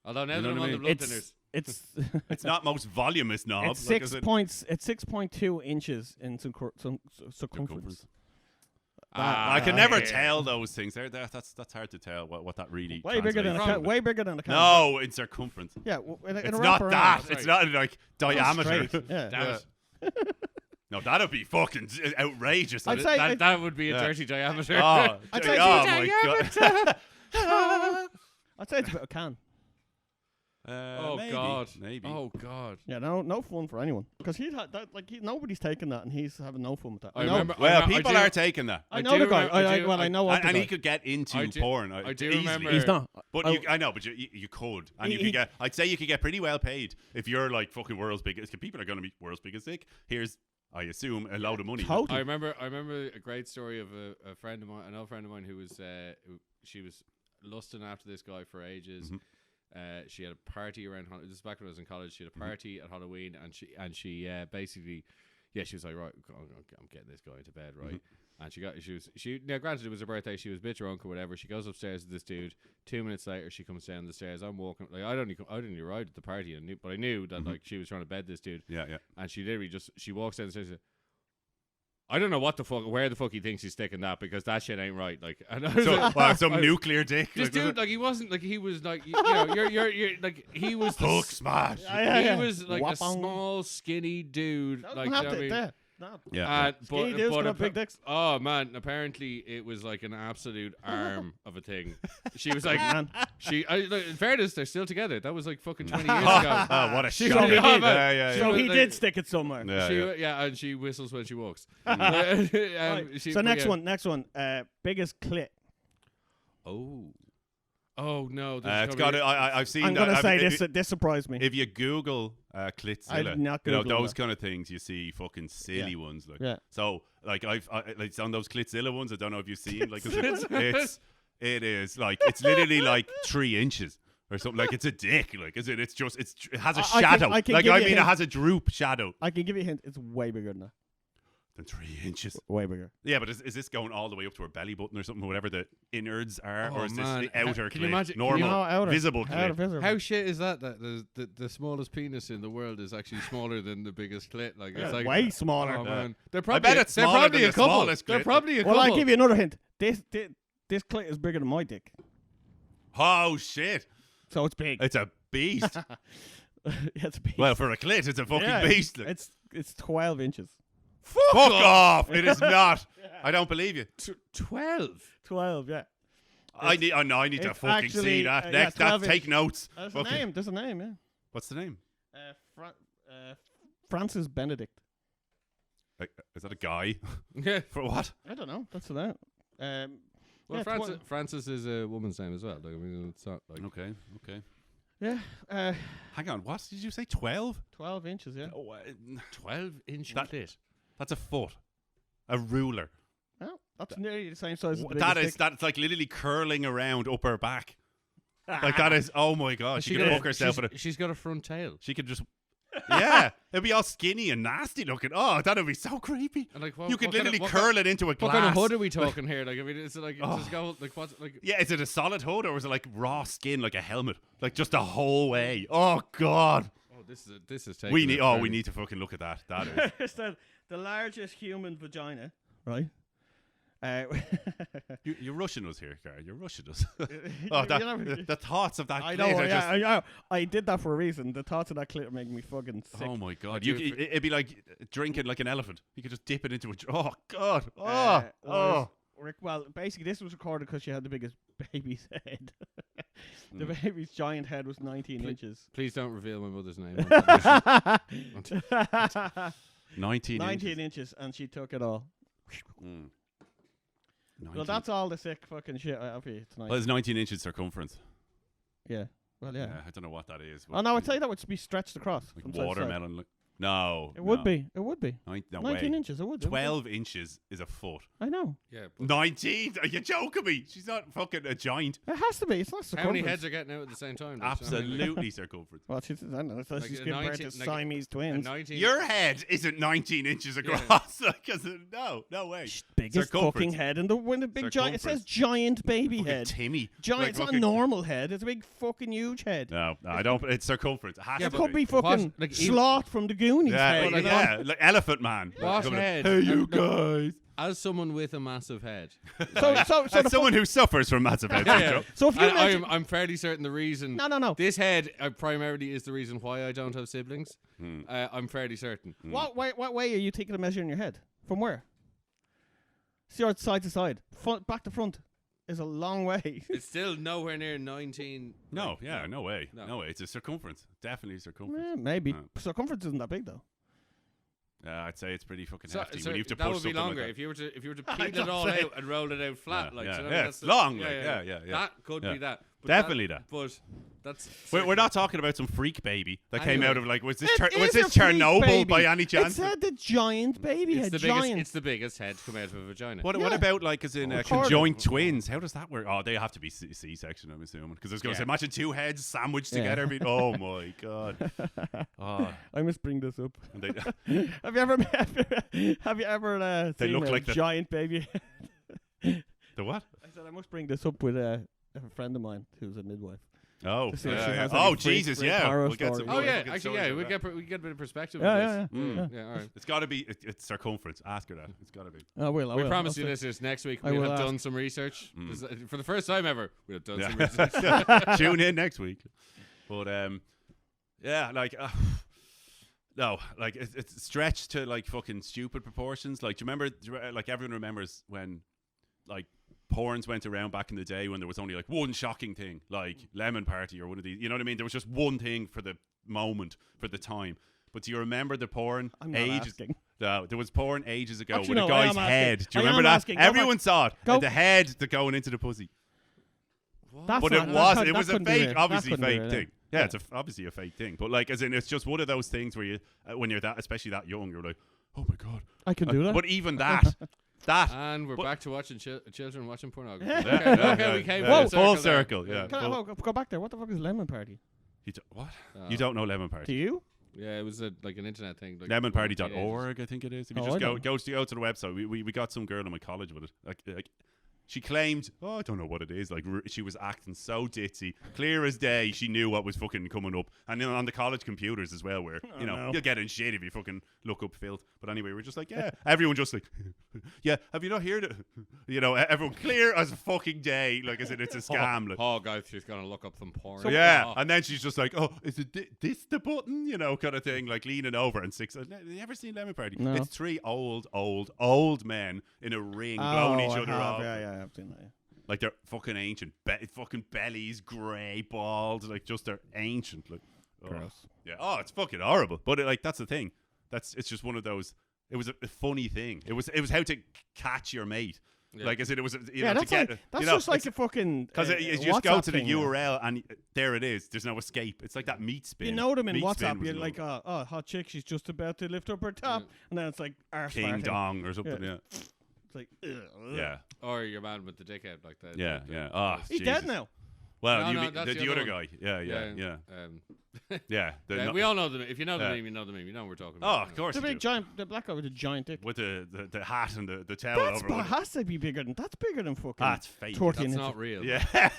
although now you that know I'm what I on the mean? blood thinners. It's It's not most voluminous knob. it's like, 6 is it? points. It's 6.2 inches in circumference. Circumference. Ah, I can never yeah. tell those things. That's hard to tell what that really. Way bigger than a translates can. to. Way bigger than a can. No, in circumference. Yeah. In a It's not wraparound. that. Sorry. It's not like diameter. Straight. Yeah. Damn it. No, that'd be fucking outrageous. I'd say That, that would be a Yeah. dirty diameter. Oh, I'd say oh it's my god. I'd say it's about a can. Oh maybe, God. Maybe. Oh God. Yeah. No fun for anyone because he's had that. Like nobody's taking that, and he's having no fun with that. I know. remember. Well, I people do- are taking that. I I know do the guy. remember- I do- I know what And the he guy. could get into I do- porn. I do easily. remember- He's not. But I know, but you could, and you He- could get. I'd say you could get pretty well paid if you're like fucking world's biggest. People are going to be world's biggest dick. Here's, I assume, a load of money. Totally. I remember a great story of a friend of mine, an old friend of mine who was she was lusting after this guy for ages. Mhm. She had a party around. This is back when I was in college. She had a party at Halloween, and she basically, she was like, right, I'm getting this guy into bed, right? And she now granted it was her birthday. She was a bit drunk or whatever. She goes upstairs with this dude. 2 minutes later, she comes down the stairs. I'm walking like I didn't even arrive at the party, but I knew that like she was trying to bed this dude. Yeah, yeah. And she literally she walks down the stairs. And I don't know where the fuck he thinks he's sticking that, because that shit ain't right. Like, and I was So, like, some nuclear dick. this like, dude, like, he wasn't like, he was like, you know, you're like, he was the hook smash. Yeah. he was like a Whoppong. small, skinny dude. Doesn't Like, you have know what I to, mean? there. No. Yeah. Skinny dudes got big dicks. Oh man! Apparently, it was like an absolute arm of a thing. She was like, Man. in fairness, they're still together. That was like fucking 20 years ago. Oh, what a She shot. was like, oh, man. Yeah. So he Like- did stick it somewhere. Yeah. And she whistles when she walks. Right. She- So next yeah. one. Biggest clit. Oh no! It's got. I've seen. I'm gonna say if, this surprised me. If you Google Clitzilla, I'd not you know Google those that. kind of things, you see fucking silly ones. Like, Yeah. So like like on those Clitzilla ones, I don't know if you've seen. Like, it is like it's literally like 3 inches. Or something, like it's a dick, like is it? It has a shadow. I can like give I you a mean, it hint. has a droop shadow. I can give you a hint. It's way bigger than that. Than 3 inches. Way bigger. Yeah, but is this going all the way up to her belly button or something, whatever the innards are, Oh, or is this man. the outer Can you clit, imagine- can you- normal, No, outer. visible Outer clit? visible. How shit is that? That the smallest penis in the world is actually smaller than the biggest clit. Like, it's like way smaller. Oh man, I bet it's they're smaller probably than a the couple. smallest They're clit. probably a Well, couple. I'll give you another hint. This clit is bigger than my dick, Oh shit! so it's big. It's a beast. Yeah, it's a beast. Well, for a clit, it's a fucking Yeah, beast. Like. It's 12 inches. Fuck off! It is not. I don't believe you. 12. 12, yeah. I need to it's fucking see actually, that. yeah, Next, 12 take notes. There's Fucking- a name. There's a name. Yeah. What's the name? Francis Benedict. Like, is that a guy? Yeah. For what? I don't know. That's the name. Well, Yeah, Francis is a woman's name as well. Like, I mean, it's not like Okay. Yeah. Hang on. What did you say? 12? 12 inches. Yeah. Oh, 12-inch That- clit. that's a foot. A ruler. Well, that's nearly the same size as the That biggest is dick. that's like literally curling around up her back. Like that is. Oh my god. She could got a- hook herself with it. She's got a front tail. She could just. Yeah, it'd be all skinny and nasty looking. Oh, that'd be so creepy. And like, what, You could what kind of- literally what curl kind- it into a glass. What kind of hood are we talking here? Like, I mean, is it like, Oh. just go, like, what's, like, Yeah, is it a solid hood or is it like raw skin, like a helmet, like just the whole way? Oh god. oh, this is taking We it need. further. We need to fucking look at that. That is. It's the largest human vagina, right? You're rushing us here, Gary. You're rushing us. You Oh, never- the thoughts of that. I clit know, are just. I know. I did that for a reason. The thoughts of that clit are making me fucking sick. Oh my god! do It'd be like drinking like an elephant. You could just dip it into a. Oh god! Oh, Well, basically, this was recorded because she had the biggest baby's head. The baby's giant head was 19 inches. Please don't reveal my mother's name. 19 19 inches, and she took it all. Mm. Well, 19. that's all the sick fucking shit I have for you tonight. Well, it's 19 inches circumference. Yeah. Well, yeah. I don't know what that is. Oh no, I'd say that would be stretched across. Like from side to side. watermelon. No. It would be. It would be. No 19 way. inches. It would. it would be. 12 inches is a foot. I know. Yeah. But 19? Are you joking me? She's not fucking a giant. It has to be. It's not how many circumference. heads are getting out at the same time? That's what I mean, like, Absolutely circumference. Well, she's, I don't know. So Like she's a giving birth 19 to like Siamese a twins. 19 Your head isn't 19 inches across. no way. Biggest Circumference. fucking head in the big giant. It says giant baby Fucking head. Timmy. Giant. Like It's not a fucking- normal head. It's a big fucking huge head. No, I don't. It's circumference. It has It to could be What? fucking Like even- Sloth from the Goonies Yeah, head. like, you know? yeah, like Elephant Man. What Coming in, head? Hey, you Like, guys. As someone with a massive head, So As the someone who suffers from massive head syndrome. So if you imagine, I'm fairly certain the reason. no. This head primarily is the reason why I don't have siblings. I'm fairly certain. What way are you taking a measure in your head? From where? See, you're side to side, back to front is a long way. It's still nowhere near 19. No, like, yeah, no way. No. No way. It's a circumference. Definitely circumference. Maybe No. circumference isn't that big though. I'd say it's pretty fucking So, hefty. so when you have to that push would be something longer like if you were to I peel it don't all say. out and roll it out flat. Yeah, like, yeah, so yeah, that's it's the- long, like, yeah. That could Yeah. be that. But Definitely that. But that's. We're not talking about some freak baby that came Anyway. out of like was this It was is this a freak Chernobyl baby. by any It chance? said the giant baby It's head. the Giant. biggest. It's the biggest head to come out of a vagina. What Yeah. about like as in Recorded. conjoined twins? How does that work? Oh, they have to be C-section, I'm assuming, because I was going to Yeah. say imagine two heads sandwiched Yeah. together. Oh my god! Oh, I must bring this up. and they, Have you ever They seen look a like the- giant baby? the what? I said I must bring this up with a friend of mine who's a midwife. Oh, To see if yeah, she yeah. has Oh any Jesus, freak yeah. horror We'll get some. stories. Oh really yeah, fucking actually, stories yeah, about we that. get a bit of perspective. Yeah, on yeah, this. yeah. Yeah, all right. It's got to be. It's circumference. Ask her that. It's got to be. I will. We promise you, listeners, next week we have done some research. For the first time ever, we have done some research. Tune in next week. But yeah, like. No, like it's stretched to like fucking stupid proportions. Like, do you remember? Like everyone remembers when, like, porns went around back in the day when there was only like one shocking thing, like Lemon Party or one of these. You know what I mean? There was just one thing for the moment, for the time. But do you remember the porn? I'm not asking. No, there was porn ages ago Actually, with no, a I guy's am head. asking. Do you I remember am that? asking. Go Everyone back. saw it. Go. The head going into the pussy. That's But not- it that was couldn't a be fake, real. obviously That couldn't be fake real. thing. Yeah, it's obviously a fake thing. But like, as in, it's just one of those things where you, when you're that, especially that young, you're like, oh my god, I can do that. But even that, And we're But- back to watching children watching pornography. Yeah. Okay, we came yeah, full full circle. circle. Yeah. Can I go back there? What the fuck is Lemon Party? What? Oh. You don't know Lemon To Party? you? Yeah, it was like an internet thing. Like Lemonparty.org, I think it is. If you Oh, just I go don't. go to the website, we got some girl in my college with it. Like she claimed, I don't know what it is. Like she was acting so ditzy, clear as day. She knew what was fucking coming up, and then on the college computers as well, where no. you'll get in shit if you fucking look up filth. But anyway, we're just like, yeah, everyone just like, yeah. Have you not heard it? Everyone clear as fucking day. Like I said, it's a scam. Like, Oh, guys, she's gonna look up some porn. yeah, Oh. and then she's just like, "Oh, is it this the button?" Kind of thing, like leaning over and six. Have you ever seen Lemon Party? No. It's three old men in a ring blowing each other off. Yeah, I've seen that. Yeah. Like they're fucking ancient, fucking bellies, grey, bald, like just they're ancient. Like, Gross. Yeah. Oh, it's fucking horrible. But like that's the thing. It's just one of those. It was a funny thing. It was how to catch your mate. Yeah. Like I said, it was Yeah, to that's get. like that's just like a fucking. Because you just go WhatsApp to the thing now. URL and there it is. There's no escape. It's like that meat spin. You know them in Meat spin WhatsApp. was You're another like, oh, hot chick, she's just about to lift up her top, and then it's like arse King farting. Dong or something. Yeah. It's like, ugh. Yeah. Or your man with the dick out like that. Yeah. Like the- Yeah. Oh, He's Jesus. dead now. Well, No, you no, mean that's the the other other guy. Yeah. Yeah. The Yeah, no- we all know the meme. If you know the Yeah. meme, you know the meme. You know what we're talking Oh, about. of course. The you big do. giant, the black guy with a giant dick. With the hat and the towel That's over. has to be bigger than that's bigger than fucking. That's fake. 14 That's inches. not real. Yeah.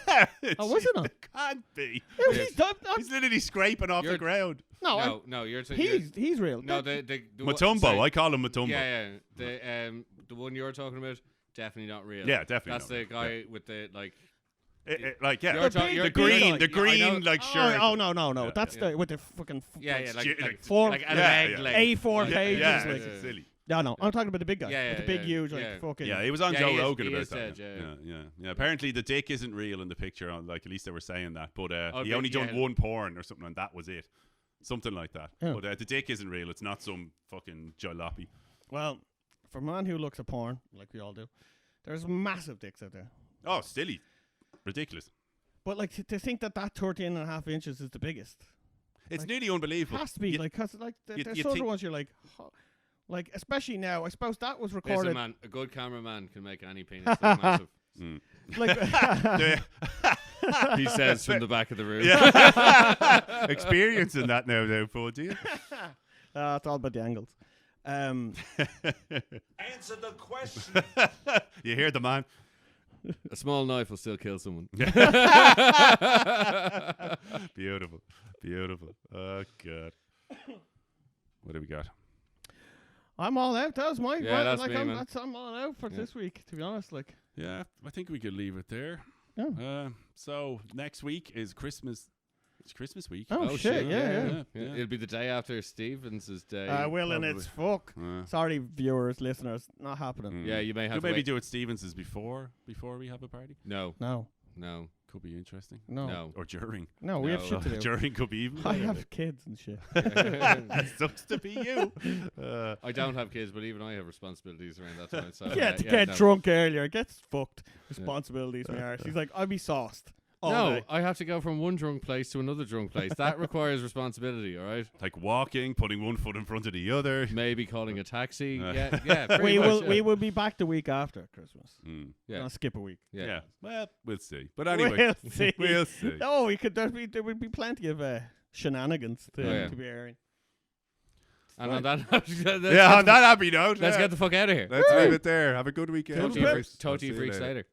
Oh, was it not? It can't be. Yeah, Yes. He's literally scraping off You're- the ground. no, No, you're he's real. No, That- the Matumbo. sorry. I call him Matumbo. Yeah. The one you're talking about, definitely not real. Yeah, definitely That's not the real. guy with the like. Like yeah. You're talking- you're The big green, guy. the I know- green like oh, shirt. oh no, Yeah, that's yeah. the with the fucking Yeah, like four, like an Yeah, egg yeah. length. A4 Yeah, pages. Yeah, like, it's silly. no, I'm talking about the big guy Yeah, with the yeah, big, yeah, huge, yeah. like fucking. Yeah, he was on Yeah, Joe he is- Rogan he about is that. dead, Yeah. Apparently the dick isn't real in the picture. Like at least they were saying that, but Oh, he but only done yeah. one porn or something, and that was it. Something like that. Yeah. But the dick isn't real. It's not some fucking jalopy. Well, for a man who looks at porn like we all do, there's massive dicks out there. Oh, silly, ridiculous. But like to think that 13.5 inches is the biggest, It's Like, nearly unbelievable. has to be You- like because like you there's think- other ones you're like, like especially now. I suppose that was Listen, recorded. man, a good cameraman can make any penis look massive. Like He says from the back of the room. Yeah. Experiencing that now, Paul, do you? it's all about the angles. Answer the question. You hear the man? A small knife will still kill someone. Beautiful. Oh, God. What do we got? I'm all out. That was my Yeah, that's like me, man. I'm all out for this week. To be honest, like Yeah, I think we could leave it there. Yeah. So next week is Christmas. It's Christmas week. oh, shit, yeah. It'll be the day after Stevens' day. I will, and it's fuck. Uh, Sorry, viewers, listeners, not happening. Yeah, you may have Could to maybe wait. do it Stevens's before we have a party. No, No, Could be interesting. no, Or during. no. We have No. shit to do. During could be even. I better. have kids and shit. That sucks to be you. I don't have kids, but even I have responsibilities around that time. So Yeah, to yeah, get no. drunk earlier. Gets fucked. Responsibilities we are. She's like, I'll be sauced. All No, day. I have to go from one drunk place to another drunk place. That requires responsibility, all right? Like walking, putting one foot in front of the other. Maybe calling a taxi. Uh. Yeah, pretty We much, will. yeah. We will be back the week after Christmas. Mm. Yeah. Gonna skip a week. Yeah. Well, we'll see. But anyway, We'll see. we'll see. Oh, we could. There would be plenty of shenanigans to, Oh, yeah. to be airing. And on that, Yeah, on that happy note. let's yeah. get the fuck out of here. Let's leave it there. Have a good weekend. Talk to Good you week. freaks later.